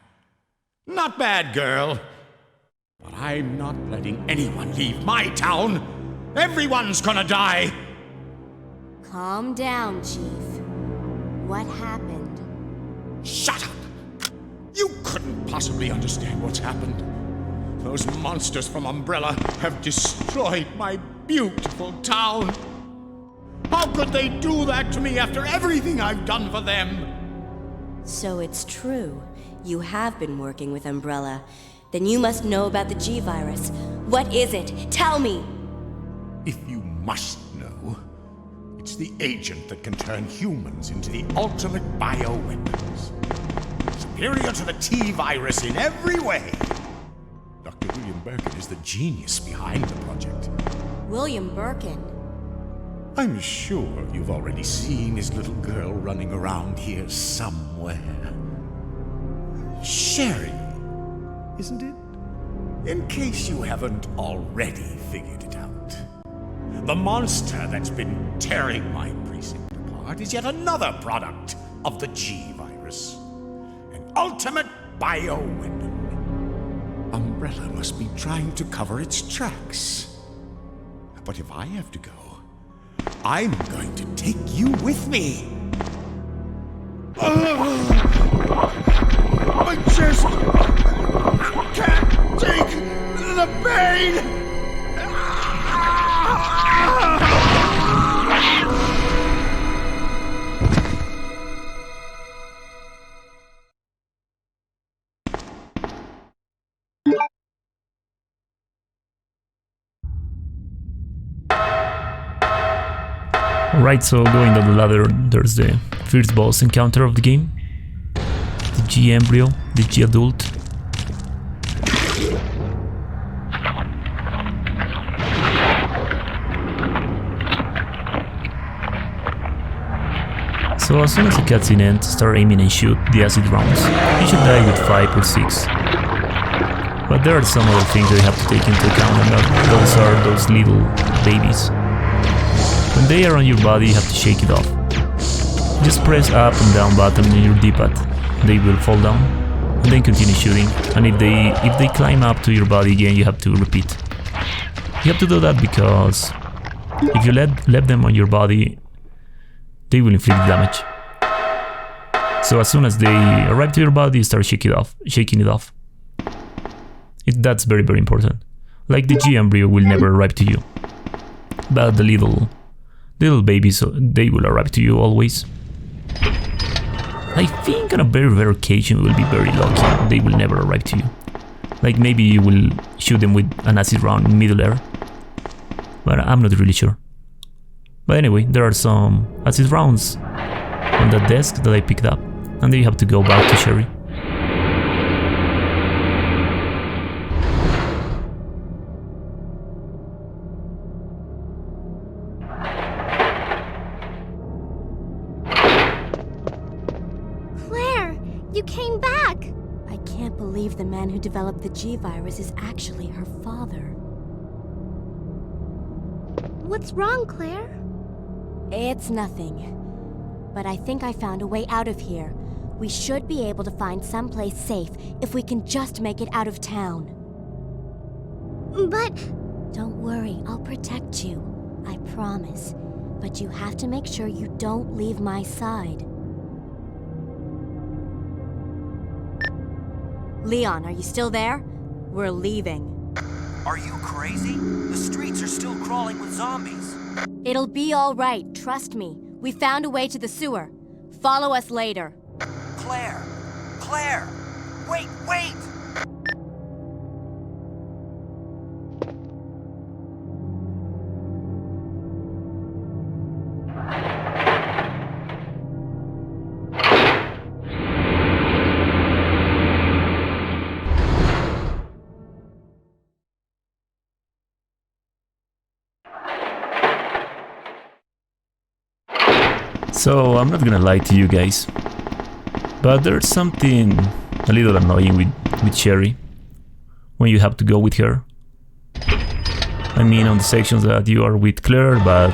Not bad, girl. But I'm not letting anyone leave my town. Everyone's gonna die. Calm down, Chief. What happened? Shut up! You couldn't possibly understand what's happened. Those monsters from Umbrella have destroyed my beautiful town. How could they do that to me after everything I've done for them? So it's true. You have been working with Umbrella. Then you must know about the G-Virus. What is it? Tell me! If you must know, it's the agent that can turn humans into the ultimate bioweapons. Superior to the T-Virus in every way. Dr. William Birkin is the genius behind the project. William Birkin? I'm sure you've already seen his little girl running around here somewhere. Sherry, isn't it? In case you haven't already figured it out. The monster that's been tearing my precinct apart is yet another product of the G-Virus. An ultimate bioweapon. Umbrella must be trying to cover its tracks. But if I have to go, I'm going to take you with me. I just can't take the pain! Right, so going down the ladder, there's the first boss encounter of the game. The G-Embrio, the G-Adult. So as soon as the cutscene ends, start aiming and shoot the acid rounds. You should die with 5 or 6. But there are some other things that you have to take into account, and those are those little babies. When they are on your body, you have to shake it off. Just press up and down button on your D-pad. They will fall down, and then continue shooting. And if they climb up to your body again, you have to repeat. You have to do that because if you let them on your body, they will inflict damage. So as soon as they arrive to your body, start shaking it off. That's very, very important. Like the G-Embrio will never arrive to you, but the little babies, they will arrive to you always. I think on a very rare occasion we will be very lucky, they will never arrive to you. Like maybe you will shoot them with an acid round in middle air, but I'm not really sure. But anyway, there are some acid rounds on that desk that I picked up, and then you have to go back to Sherry. You came back! I can't believe the man who developed the G-Virus is actually her father. What's wrong, Claire? It's nothing. But I think I found a way out of here. We should be able to find someplace safe if we can just make it out of town. But... Don't worry, I'll protect you. I promise. But you have to make sure you don't leave my side. Leon, are you still there? We're leaving. Are you crazy? The streets are still crawling with zombies. It'll be all right, trust me. We found a way to the sewer. Follow us later. Claire! Claire! Wait! So I'm not gonna lie to you guys, but there's something a little annoying with Sherry when you have to go with her. I mean on the sections that you are with Claire, but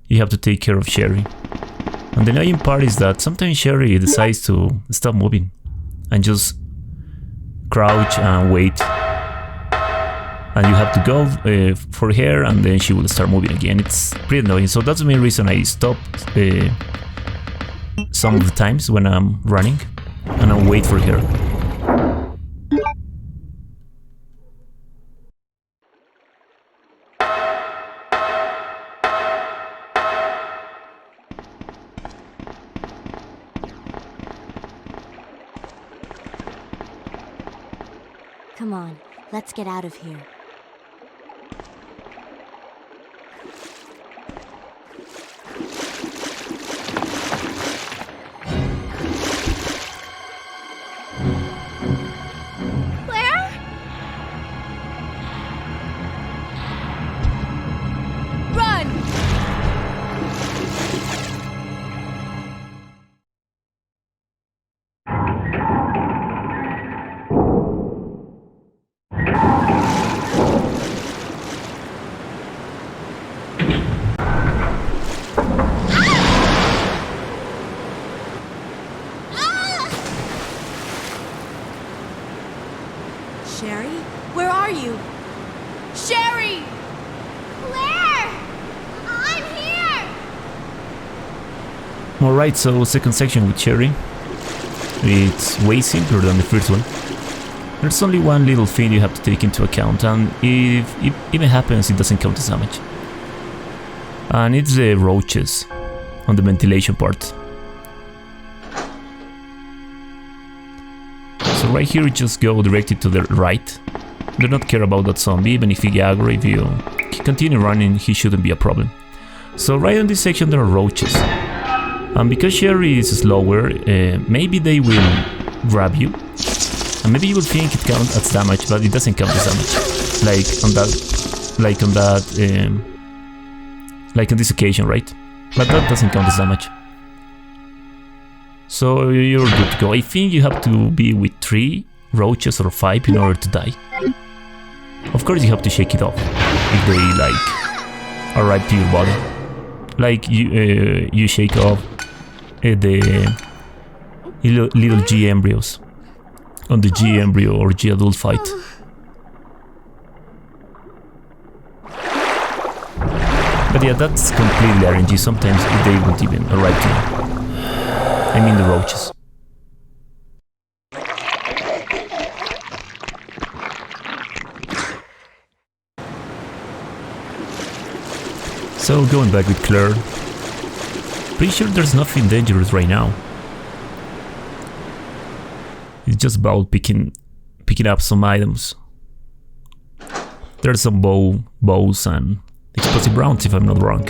you have to take care of Sherry. And the annoying part is that sometimes Sherry decides to stop moving and just crouch and wait. And you have to go for her, and then she will start moving again. It's pretty annoying, so that's the main reason I stopped some of the times when I'm running, and I'll wait for her. Come on, let's get out of here. Claire? Run! Sherry? Where are you? Sherry! Claire! I'm here! Alright, so second section with Cherry. It's way simpler than the first one. There's only one little thing you have to take into account, and if it even happens, it doesn't count as damage. And it's the roaches on the ventilation part. So right here, just go directly to the right. Do not care about that zombie, even if he aggro. If you continue running, he shouldn't be a problem. So right on this section there are roaches. And because Sherry is slower, maybe they will grab you. And maybe you will think it counts as damage, but it doesn't count as damage. Like on this occasion, right? But that doesn't count as damage. So you're good to go. I think you have to be with 3 roaches or 5 in order to die. Of course you have to shake it off if they like arrive to your body. Like you shake off the little G-Embryos on the G-Embryo or G-Adult fight. But yeah, that's completely RNG. Sometimes they won't even arrive to you. I mean the roaches. So going back with Claire, pretty sure there's nothing dangerous right now. It's just about picking up some items. There's some bows and explosive rounds if I'm not wrong.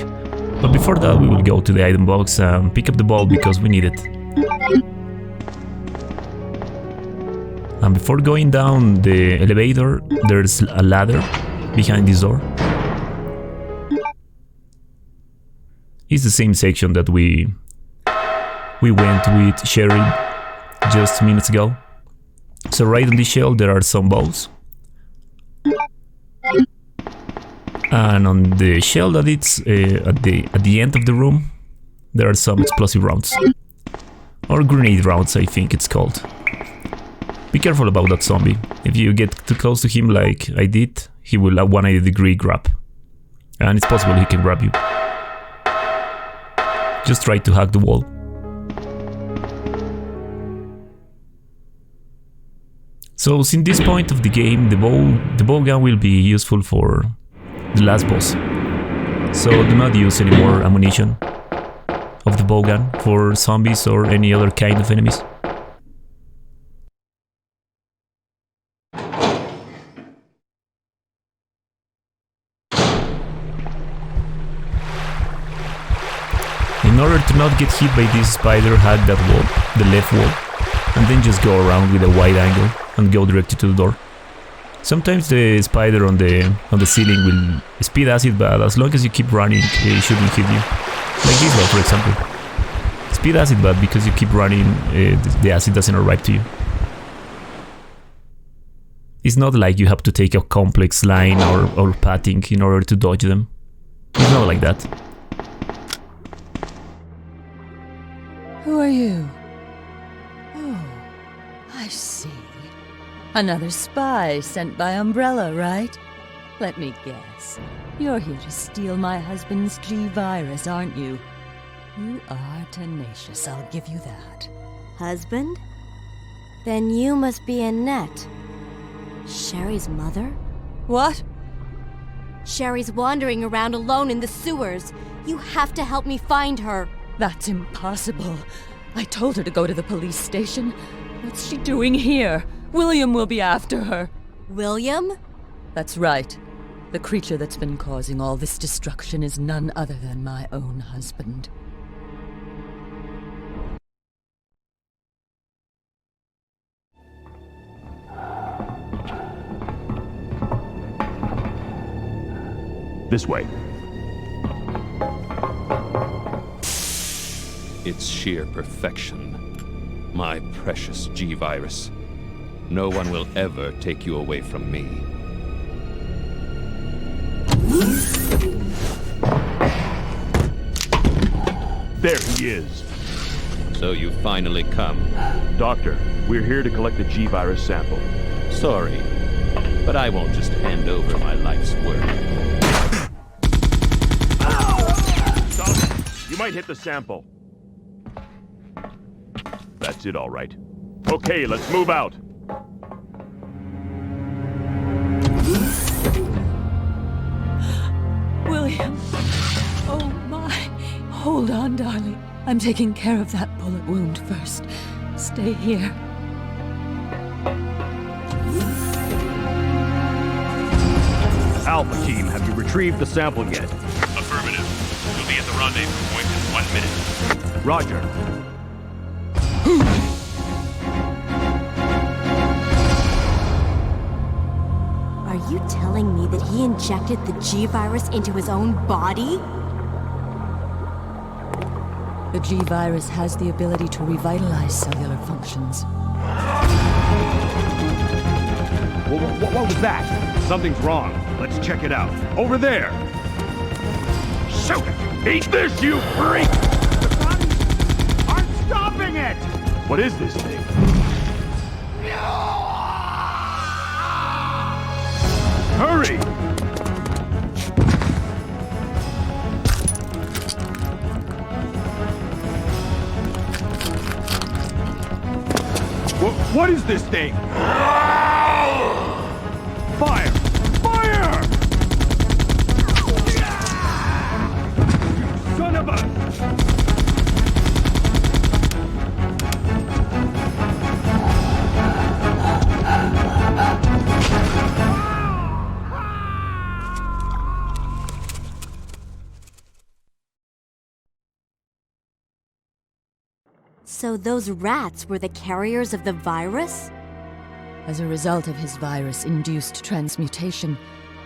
But before that we will go to the item box and pick up the ball because we need it. And before going down the elevator, there's a ladder behind this door. It's the same section that we went with Sherry just minutes ago. So right on this shelf there are some balls. And on the shelf that it's at the end of the room, there are some explosive rounds. Or grenade rounds, I think it's called. Be careful about that zombie. If you get too close to him like I did, he will have 180-degree grab. And it's possible he can grab you. Just try to hack the wall. So since this point of the game, the bow gun will be useful for the last boss. So do not use any more ammunition of the bow gun for zombies or any other kind of enemies. In order to not get hit by this spider, hack that wall, the left wall, and then just go around with a wide angle and go directly to the door. Sometimes the spider on the ceiling will speed acid, but as long as you keep running, it shouldn't hit you. Like this one, for example. Speed acid, but because you keep running, the acid doesn't arrive to you. It's not like you have to take a complex line or pathing in order to dodge them. It's not like that. Who are you? Oh, I see. Another spy sent by Umbrella, right? Let me guess. You're here to steal my husband's G-Virus, aren't you? You are tenacious, I'll give you that. Husband? Then you must be Annette. Sherry's mother? What? Sherry's wandering around alone in the sewers. You have to help me find her. That's impossible. I told her to go to the police station. What's she doing here? William will be after her. William? That's right. The creature that's been causing all this destruction is none other than my own husband. This way. It's sheer perfection. My precious G-Virus. No one will ever take you away from me. There he is. So you finally come. Doctor, we're here to collect the G-Virus sample. Sorry, but I won't just hand over my life's work. Stop! You might hit the sample. That's it, all right. Okay, let's move out. William. Oh my. Hold on, darling. I'm taking care of that bullet wound first. Stay here. Alpha team, have you retrieved the sample yet? Affirmative. You'll be at the rendezvous point in 1 minute. Roger. Are you telling me that he injected the G-Virus into his own body? The G-Virus has the ability to revitalize cellular functions. What was that? Something's wrong. Let's check it out. Over there! Shoot it! Eat this, you freak! The bodies aren't stopping it! What is this thing? Hurry! What is this thing? Fire! Fire! You son of a... So those rats were the carriers of the virus? As a result of his virus-induced transmutation,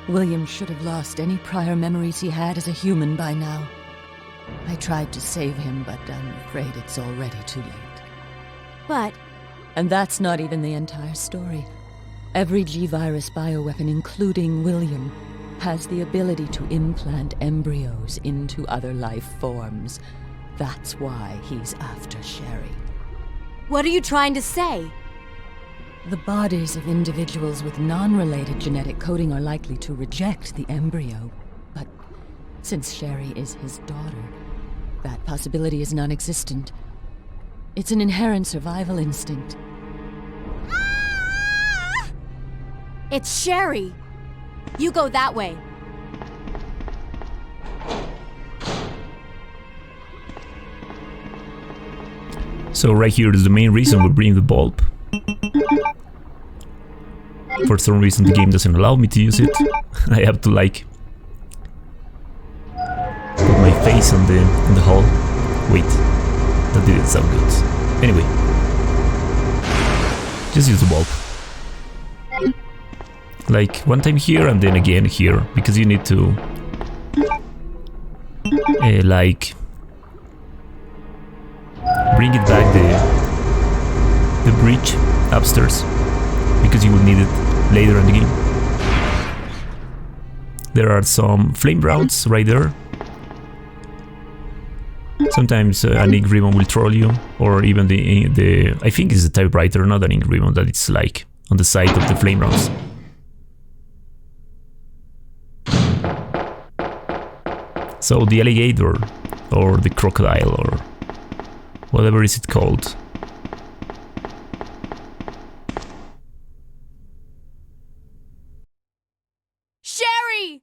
William should have lost any prior memories he had as a human by now. I tried to save him, but I'm afraid it's already too late. But... And that's not even the entire story. Every G-Virus bioweapon, including William, has the ability to implant embryos into other life forms. That's why he's after Sherry. What are you trying to say? The bodies of individuals with non-related genetic coding are likely to reject the embryo, but since Sherry is his daughter, that possibility is non-existent. It's an inherent survival instinct. Ah! It's Sherry! You go that way. So right here is the main reason we bring the bulb. For some reason the game doesn't allow me to use it. I have to like put my face on the hole. Wait, that didn't sound good. Anyway, just use the bulb. Like one time here and then again here, because you need to like bring it back the bridge upstairs, because you will need it later in the game. There are some flame rounds right there. Sometimes an ink ribbon will troll you, or even the I think it's a typewriter, not an ink ribbon, that it's like on the side of the flame rounds. So the alligator or the crocodile, or whatever is it called. Sherry!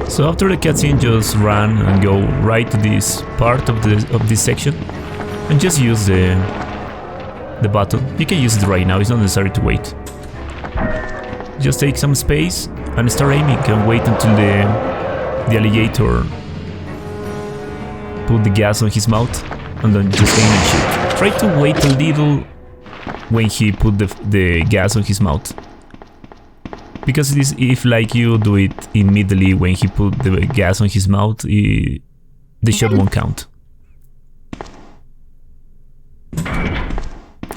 So after the cutscene, just run and go right to this part of this section, and just use the button. You can use it right now, it's not necessary to wait. Just take some space and start aiming, and wait until the alligator put the gas on his mouth, and then just aim and shoot. Try to wait a little when he put the gas on his mouth. Because if like you do it immediately when he put the gas on his mouth, the shot won't count.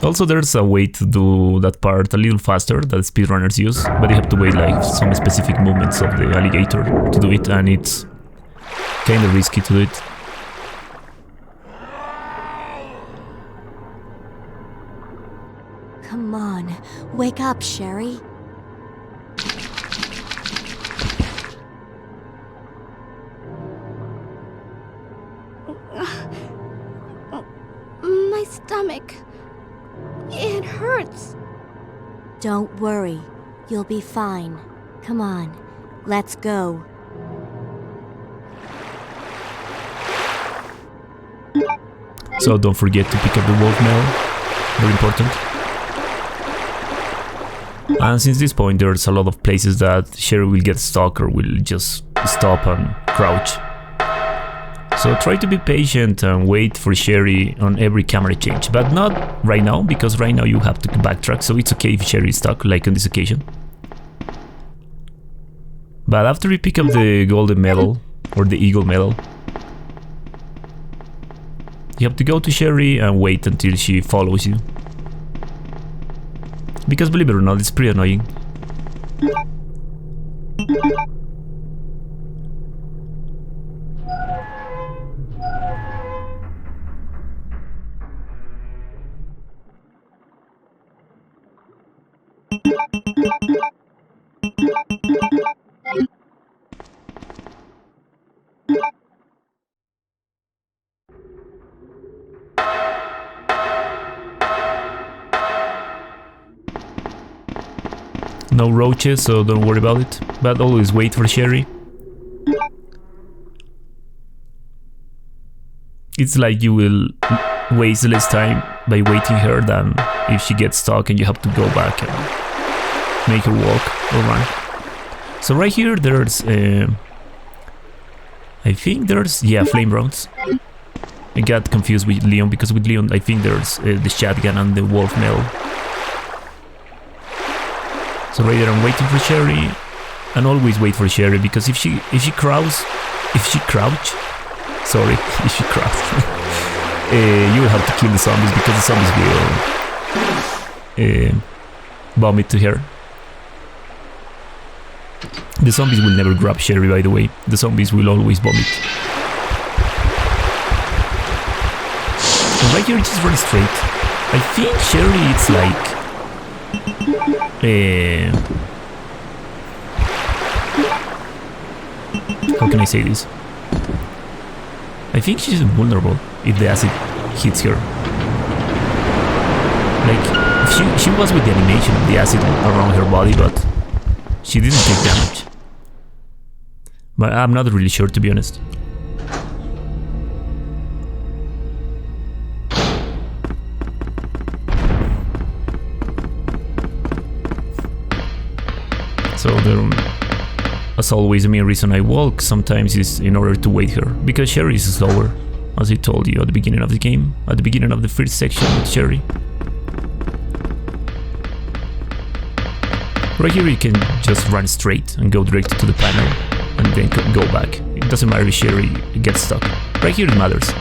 Also, there's a way to do that part a little faster that speedrunners use, but you have to wait like some specific movements of the alligator to do it, and it's kinda risky to do it. Come on, wake up, Sherry. My stomach. It hurts. Don't worry, you'll be fine. Come on, let's go. So don't forget to pick up the wolf mail, very important. And since this point there's a lot of places that Sherry will get stuck or will just stop and crouch. So try to be patient and wait for Sherry on every camera change, but not right now, because right now you have to backtrack, so it's okay if Sherry is stuck, like on this occasion. But after you pick up the golden medal, or the eagle medal, you have to go to Sherry and wait until she follows you. Because believe it or not, it's pretty annoying. No roaches, so don't worry about it, but always wait for Sherry. It's like you will waste less time by waiting her than if she gets stuck and you have to go back and make her walk or run. So right here there's I think there's, yeah, flame rounds. I got confused with Leon, because with Leon I think there's the shotgun and the wolf mail. So right there I'm waiting for Sherry, and always wait for Sherry, because if she crouch, you will have to kill the zombies, because the zombies will vomit to her. The zombies will never grab Sherry, by the way. The zombies will always vomit. And right here, just run straight. I think Sherry, it's like how can I say this? I think she's vulnerable if the acid hits her. Like, she was with the animation of the acid around her body, but she didn't take damage. But I'm not really sure, to be honest. So as always, the main reason I walk sometimes is in order to wait her, because Sherry is slower, as I told you at the beginning of the game, at the beginning of the first section with Sherry. Right here you can just run straight and go direct to the panel, and then go back. It doesn't matter if Sherry gets stuck. Right here it matters.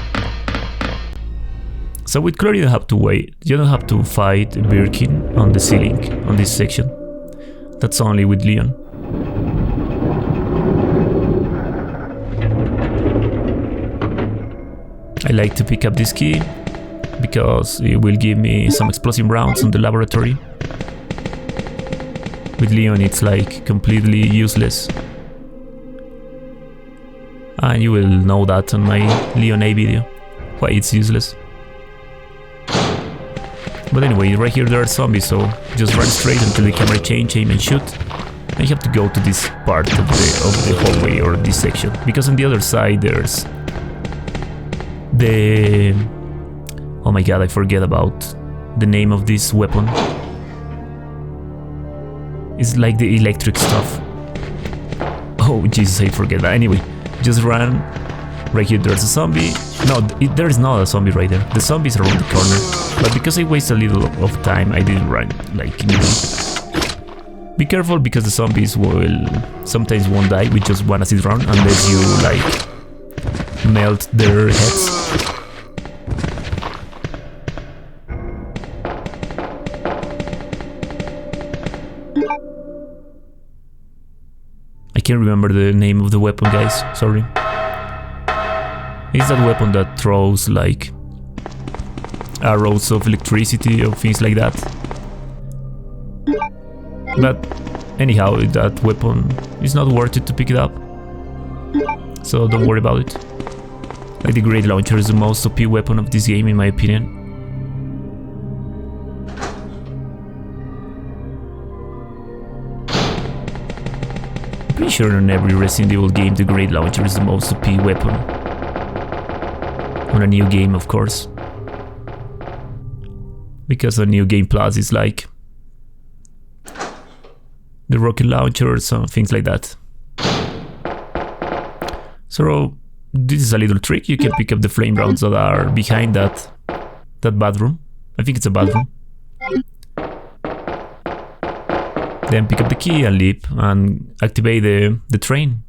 So with Chloe you don't have to wait, you don't have to fight Birkin on the ceiling, on this section. That's only with Leon. I like to pick up this key because it will give me some explosive rounds on the laboratory. With Leon it's like completely useless. And you will know that on my Leon A video, why it's useless. But anyway, right here there are zombies, so just run straight until the camera change, aim and shoot. And you have to go to this part of the hallway or this section, because on the other side there's the... Oh my god, I forget about the name of this weapon. It's like the electric stuff. Oh Jesus, I forget that. Anyway, just run. Right here there's a zombie. No, there is not a zombie right there. The zombie's around the corner. But because I waste a little of time, I didn't run like immediately. Be careful because the zombies will sometimes won't die with just one acid round unless you like melt their heads. I can't remember the name of the weapon, guys, sorry. It's that weapon that throws like arrows of electricity or things like that. But anyhow, that weapon is not worth it to pick it up, so don't worry about it. Like the Great Launcher is the most OP weapon of this game in my opinion. Pretty sure in every Resident Evil game the Great Launcher is the most OP weapon. On a new game, of course. Because on New Game Plus is like the rocket launcher or some things like that. So this is a little trick. You can pick up the flame rounds that are behind that bathroom. I think it's a bathroom. Then pick up the key and leap and activate the train.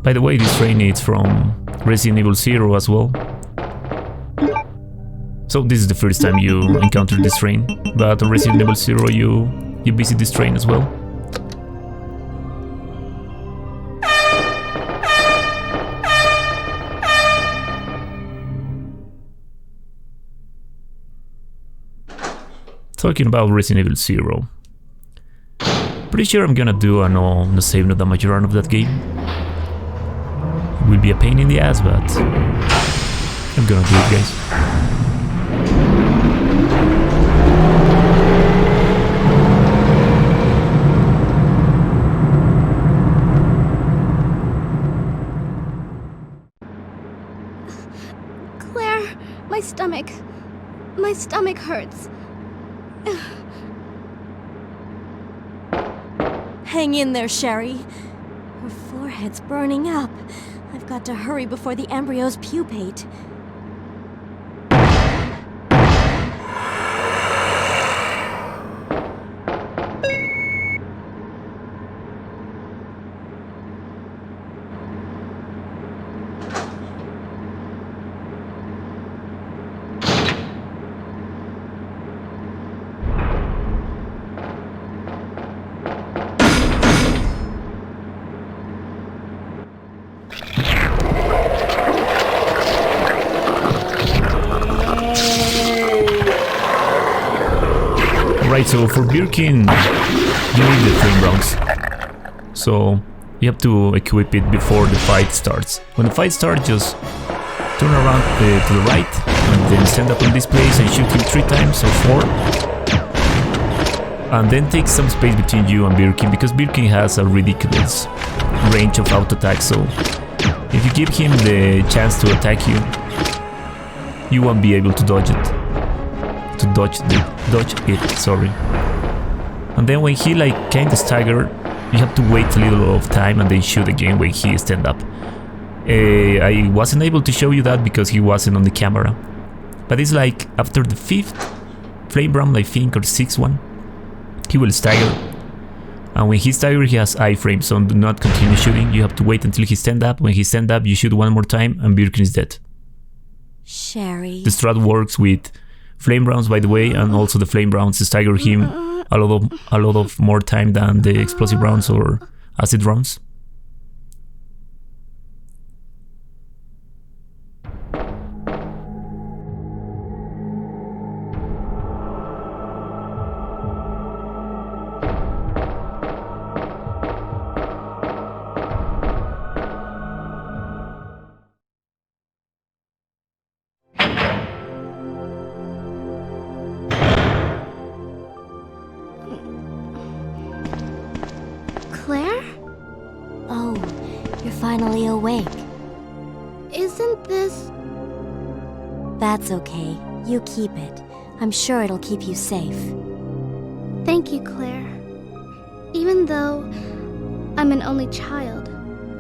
By the way, this train is from Resident Evil 0 as well. So this is the first time you encounter this train, but on Resident Evil 0 you visit this train as well. Talking about Resident Evil 0, pretty sure I'm gonna do a save no damage run of that game. It will be a pain in the ass, but I'm gonna do it, guys. Claire, my stomach hurts. Hang in there, Sherry. Her forehead's burning up. I've got to hurry before the embryos pupate. Right, so for Birkin, you need the flame rounds. So you have to equip it before the fight starts. When the fight starts, just turn around to the right and then stand up in this place and shoot him 3 times or 4. And then take some space between you and Birkin, because Birkin has a ridiculous range of auto attack, so if you give him the chance to attack you, you won't be able to dodge it. Dodge it, sorry. And then when he like kinda stagger, you have to wait a little of time and then shoot again when he stand up. I wasn't able to show you that because he wasn't on the camera. But it's like after the 5th flame round, I think, or 6th one, he will stagger. And when he stagger, he has iframe, so do not continue shooting. You have to wait until he stand up. When he stand up, you shoot one more time and Birkin is dead. Sherry. The strat works with flame rounds, by the way, and also the flame rounds stagger him a lot of more time than the explosive rounds or acid rounds. finally awake. Isn't this... That's okay. You keep it. I'm sure it'll keep you safe. Thank you, Claire. Even though I'm an only child,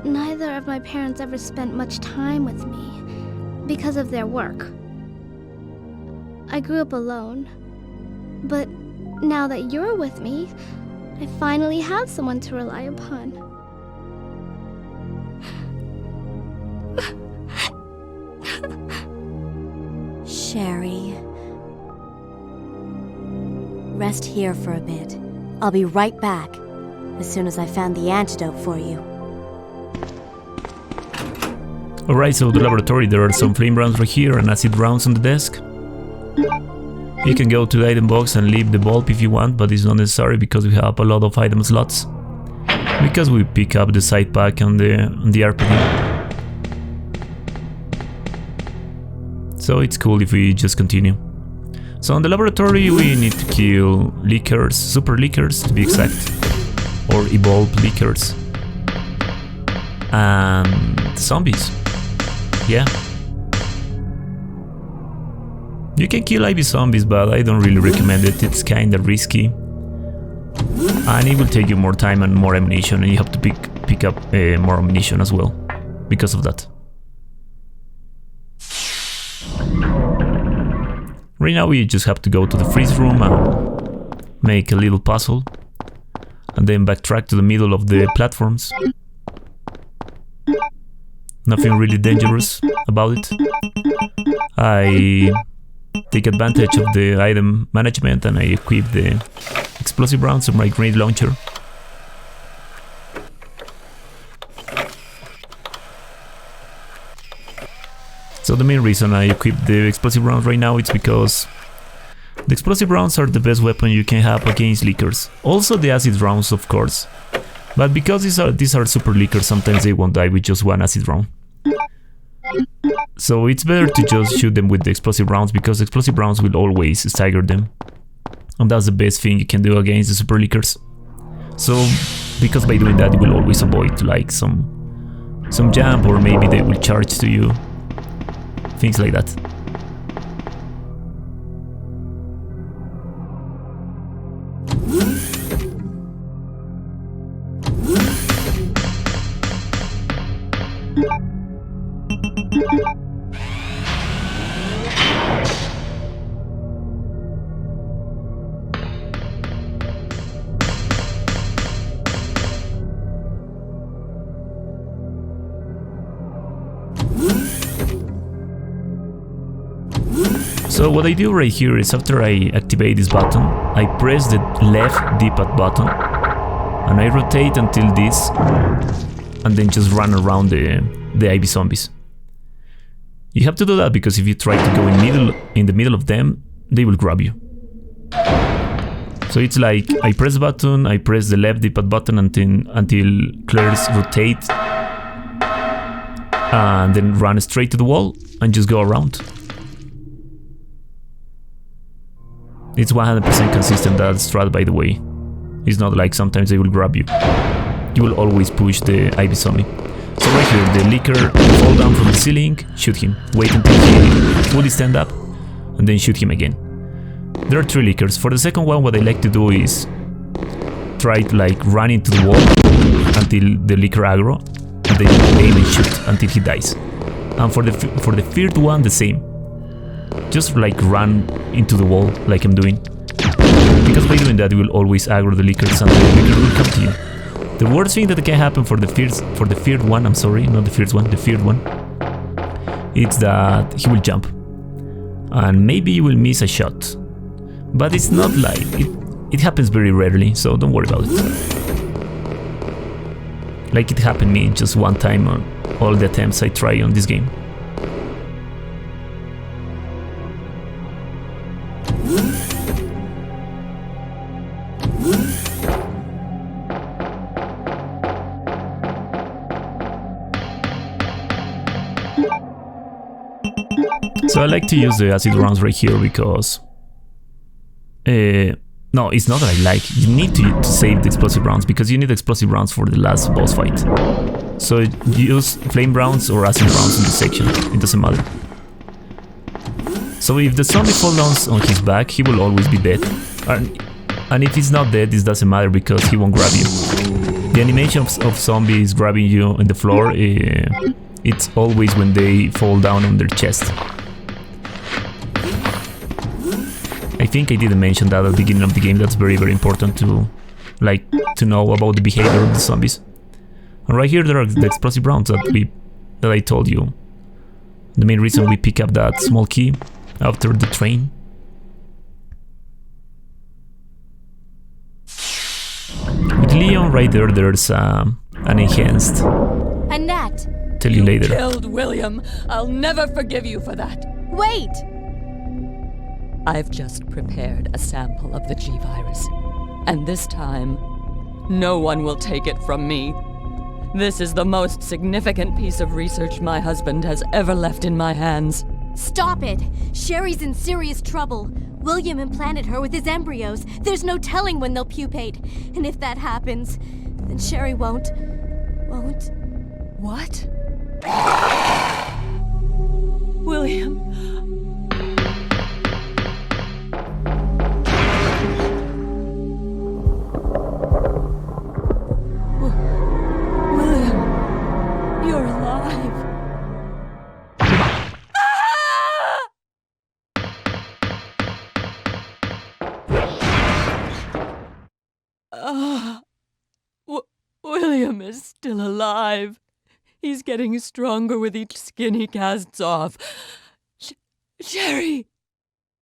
neither of my parents ever spent much time with me because of their work. I grew up alone, but now that you're with me, I finally have someone to rely upon. Sherry. Rest here for a bit. I'll be right back, as soon as I found the antidote for you. Alright, so the laboratory, there are some flame rounds right here and acid rounds on the desk. You can go to the item box and leave the bulb if you want, but it's not necessary because we have a lot of item slots. Because we pick up the side pack on the RPD. So it's cool if we just continue. So in the laboratory we need to kill leakers, super leakers to be exact, or evolved leakers, and zombies. Yeah. You can kill IV zombies, but I don't really recommend it. It's kinda risky, and it will take you more time and more ammunition, and you have to pick up more ammunition as well because of that. Right now we just have to go to the freeze room and make a little puzzle, and then backtrack to the middle of the platforms. Nothing really dangerous about it. I take advantage of the item management and I equip the explosive rounds of my grenade launcher. So the main reason I equip the explosive rounds right now is because the explosive rounds are the best weapon you can have against leakers. Also the acid rounds, of course. But because these are super leakers, sometimes they won't die with just one acid round. So it's better to just shoot them with the explosive rounds, because explosive rounds will always stagger them. And that's the best thing you can do against the super leakers. So, because by doing that you will always avoid like some jump, or maybe they will charge to you. Things like that. So what I do right here is, after I activate this button, I press the left D-pad button and I rotate until this, and then just run around the IV zombies. You have to do that because if you try to go in the middle of them, they will grab you. So it's like I press the button, I press the left D-pad button until Claire's rotate, and then run straight to the wall and just go around. It's 100% consistent, that strat, by the way. It's not like sometimes they will grab you. You will always push the IV zombie. So right here, the leaker will fall down from the ceiling, shoot him. Wait until he fully stand up, and then shoot him again. There are 3 leakers. For the second one, what I like to do is try to like run into the wall until the leaker aggro, and then aim and shoot until he dies. And for the third one, the same. Just like run into the wall like I'm doing, because by doing that you will always aggro the leakers and the leaker will come to you. The worst thing that can happen for the third one, I'm sorry, not the first one, the third one, it's that he will jump and maybe you will miss a shot, but it's not like it happens very rarely, so don't worry about it. Like it happened me just one time on all the attempts I try on this game. So I like to use the acid rounds right here because... no, it's not that I like. You need to save the explosive rounds because you need explosive rounds for the last boss fight. So use flame rounds or acid rounds in this section, it doesn't matter. So if the zombie falls down on his back, he will always be dead. And if he's not dead, this doesn't matter because he won't grab you. The animation of zombies grabbing you on the floor, it's always when they fall down on their chest. I think I didn't mention that at the beginning of the game. That's very important to know about the behavior of the zombies. And right here there are the explosive rounds that I told you. The main reason we pick up that small key after the train. With Leon right there, there's an enhanced. Annette! Tell you later. Killed William. I'll never forgive you for that. Wait! I've just prepared a sample of the G-Virus. And this time, no one will take it from me. This is the most significant piece of research my husband has ever left in my hands. Stop it! Sherry's in serious trouble. William implanted her with his embryos. There's no telling when they'll pupate. And if that happens, then Sherry won't... What? William... You're alive. William is still alive. He's getting stronger with each skin he casts off. Sherry!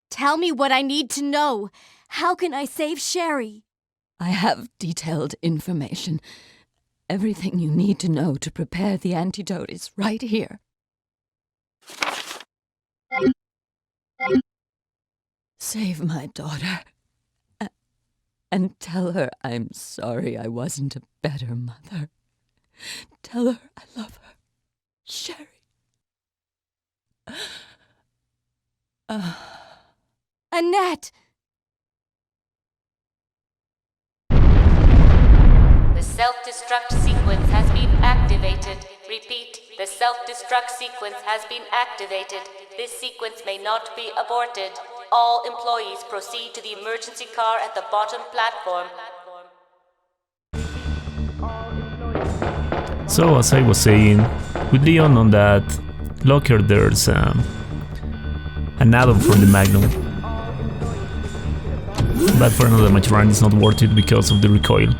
Tell me what I need to know. How can I save Sherry? I have detailed information. Everything you need to know to prepare the antidote is right here. Save my daughter. And tell her I'm sorry I wasn't a better mother. Tell her I love her. Sherry. Annette! The self-destruct sequence has been activated. Repeat, the self-destruct sequence has been activated. This sequence may not be aborted. All employees proceed to the emergency car at the bottom platform. So, as I was saying, with Leon on that locker there's an add-on for the Magnum. But for another damage run it's not worth it because of the recoil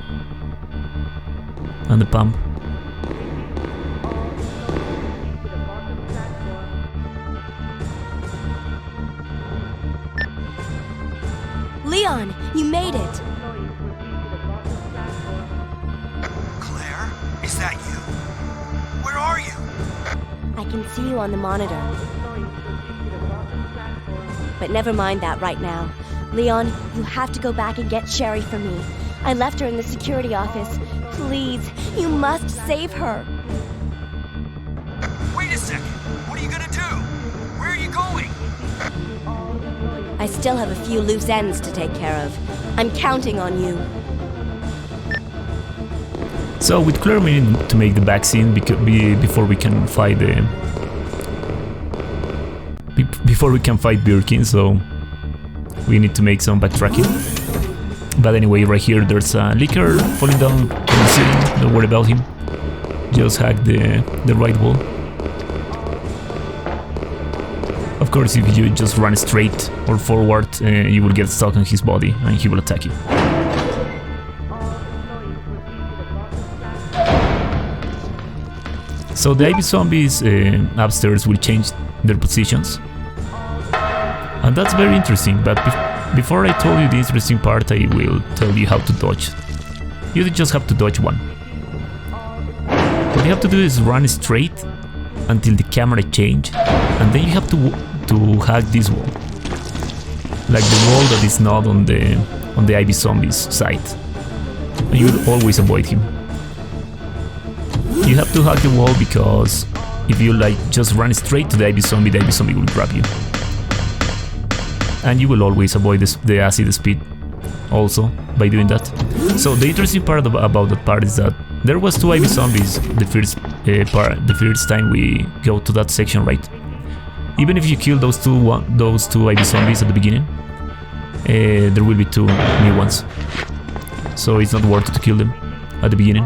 and the pump. Leon, you made it! Claire, is that you? Where are you? I can see you on the monitor. But never mind that right now. Leon, you have to go back and get Sherry for me. I left her in the security office. Please, you must save her. Wait a second. What are you gonna do? Where are you going? I still have a few loose ends to take care of. I'm counting on you. So with Claire we need to make the vaccine before we can fight before we can fight Birkin, so we need to make some backtracking. But anyway, right here there's a leaker falling down from the ceiling. Don't worry about him. Just hack the right wall. Of course, if you just run straight or forward, you will get stuck on his body and he will attack you. So the IV zombies upstairs will change their positions. And that's very interesting, but before I tell you the interesting part, I will tell you how to dodge. You just have to dodge one. What you have to do is run straight until the camera change, and then you have to hack this wall. Like the wall that is not on the IV zombies side. And you will always avoid him. You have to hack the wall because if you just run straight to the IV zombie will grab you. And you will always avoid the acid speed also by doing that. So the interesting part about that part is that There was 2 IV zombies the first time we go to that section, right? Even if you kill those two IV zombies at the beginning, there will be 2 new ones. So it's not worth it to kill them at the beginning.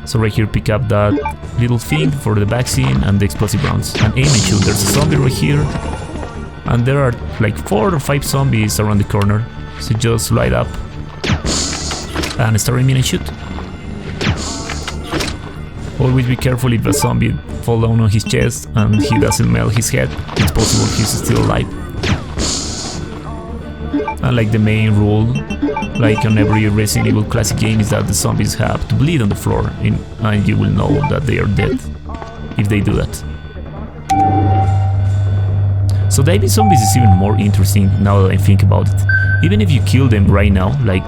So right here, pick up that little thing for the vaccine and the explosive rounds. And aim and shoot. There's a zombie right here. And there are like 4 or 5 zombies around the corner. So just light up and start aiming and shoot. Always be careful if a zombie falls down on his chest and he doesn't melt his head. It's possible he's still alive. And like the main rule, like on every Resident Evil classic game, is that the zombies have to bleed on the floor, and you will know that they are dead if they do that. So the IV zombies is even more interesting now that I think about it. Even if you kill them right now, like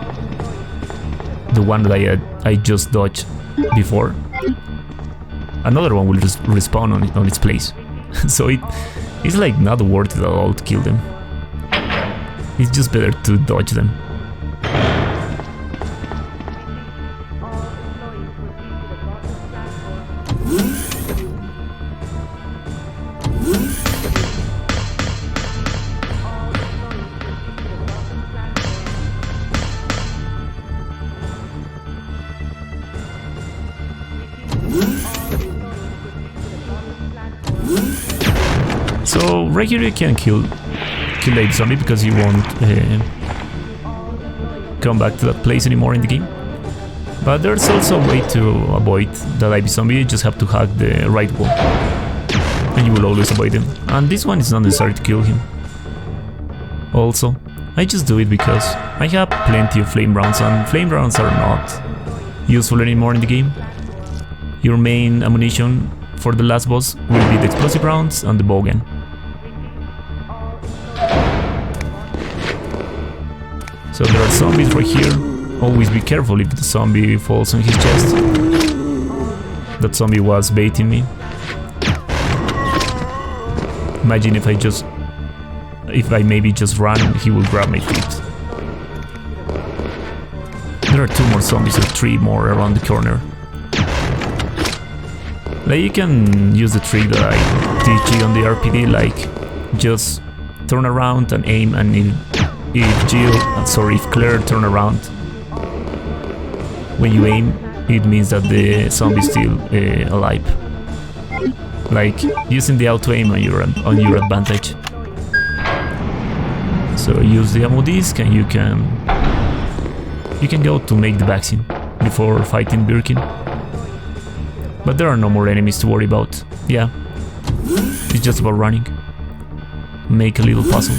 the one that I just dodged before, another one will just respawn on its place. So it's like not worth it at all to kill them. It's just better to dodge them. So right here you can kill the zombie because you won't come back to that place anymore in the game. But there's also a way to avoid that IV zombie. You just have to hack the right wall and you will always avoid him. And this one is not necessary to kill him. Also, I just do it because I have plenty of flame rounds, and flame rounds are not useful anymore in the game. Your main ammunition for the last boss will be the explosive rounds and the bow gun. So there are zombies right here. Always be careful if the zombie falls on his chest. That zombie was baiting me. Imagine if I maybe just run, he will grab my feet. There are 2 more zombies or 3 more around the corner. Like you can use the trick that I teach you on the RPD, like just turn around and aim, and if Claire turn around when you aim, it means that the zombie is still alive. Like using the auto aim on your advantage. So use the ammo disc and you can go to make the vaccine before fighting Birkin. But there are no more enemies to worry about. Yeah, it's just about running. Make a little puzzle.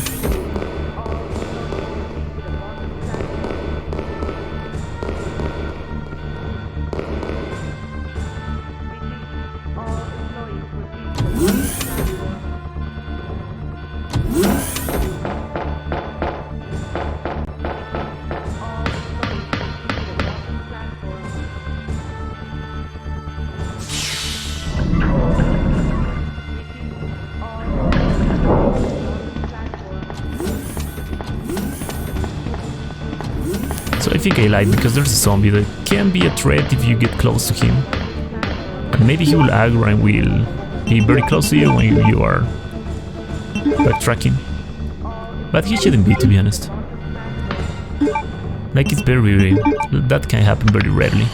So I think I lied, because there's a zombie that can be a threat if you get close to him. And maybe he will aggro and will be very close to you when you are backtracking. But he shouldn't be, to be honest. Like it's very... that can happen very rarely.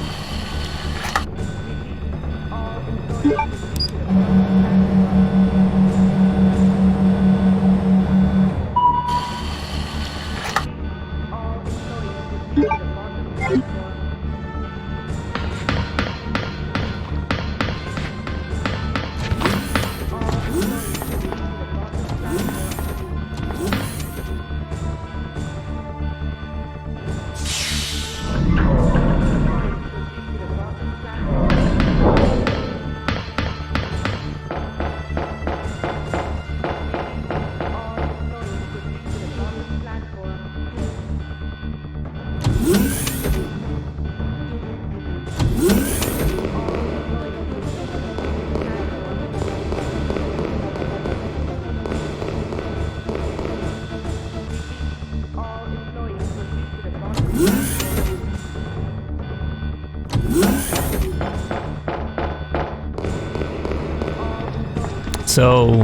So,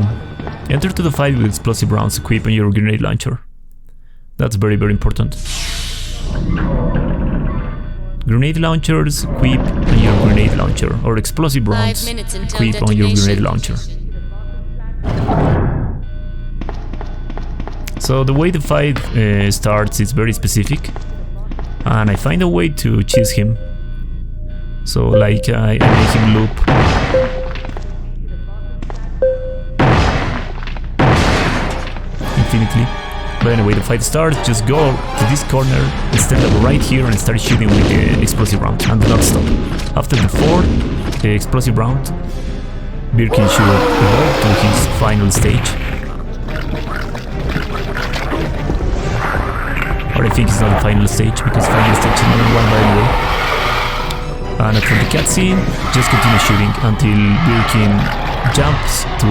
enter to the fight with explosive rounds equipped on your grenade launcher. That's very, very important. Grenade launchers equip on your grenade launcher, or explosive rounds equip on your grenade launcher. So the way the fight starts is very specific, and I find a way to cheese him. So like I make him loop. Infinitely. But anyway, the fight starts, just go to this corner and stand up right here and start shooting with the explosive round, and do not stop. After the fourth explosive round, Birkin should evolve to his final stage. Or I think it's not the final stage, because final stage is another one, by the way. And after the cutscene, just continue shooting until Birkin jumps to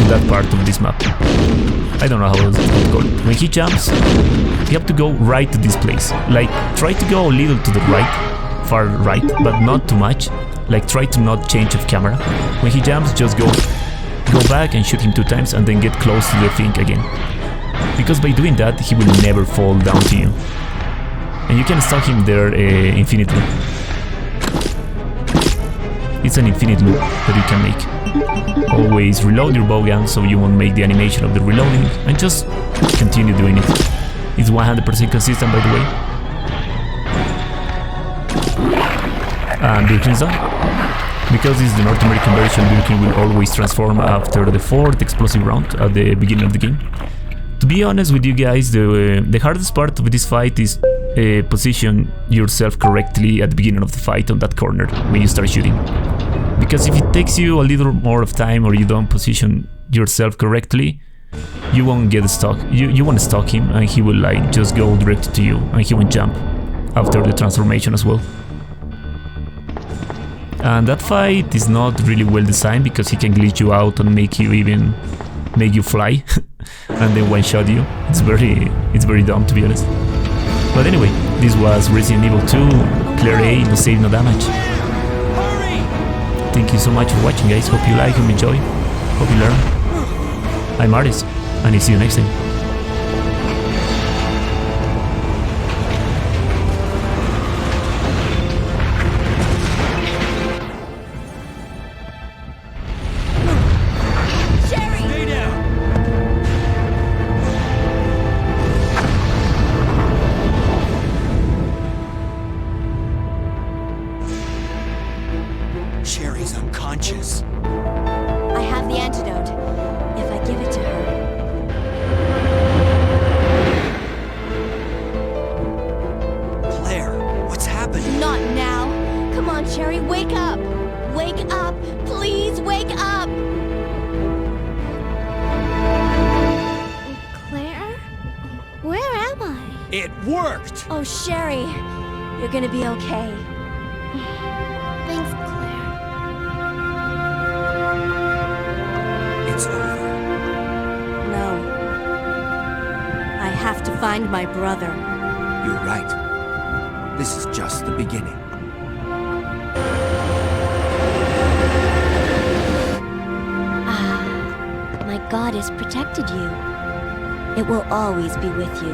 that part of this map. I don't know how else to call it. When he jumps, you have to go right to this place. Like, try to go a little to the right, far right, but not too much. Like, try to not change of camera. When he jumps, just go back and shoot him 2 times and then get close to the thing again. Because by doing that, he will never fall down to you. And you can stuck him there infinitely. It's an infinite loop that you can make. Always reload your bowgun so you won't make the animation of the reloading, and just continue doing it. It's 100% consistent, by the way. And Birkin's done. Because this is the North American version, Birkin will always transform after the 4th explosive round at the beginning of the game. To be honest with you guys, the hardest part of this fight is position yourself correctly at the beginning of the fight on that corner when you start shooting. Because if it takes you a little more of time, or you don't position yourself correctly, you won't get stuck. You won't stalk him, and he will like just go direct to you, and he won't jump after the transformation as well. And that fight is not really well designed, because he can glitch you out and make you fly and then one-shot you. It's very dumb, to be honest. But anyway, this was Resident Evil 2, Claire A, no save, no damage. Thank you so much for watching, guys. Hope you like and enjoy. Hope you learn. I'm Artis, and I'll see you next time. Sherry's unconscious. I have the antidote, if I give it to her. Claire, what's happening? Not now. Come on, Sherry, wake up. Wake up. Please wake up. Claire? Where am I? It worked! Oh, Sherry, you're gonna be okay. Thanks, Claire. It's over. No. I have to find my brother. You're right. This is just the beginning. Ah, my God has protected you. It will always be with you.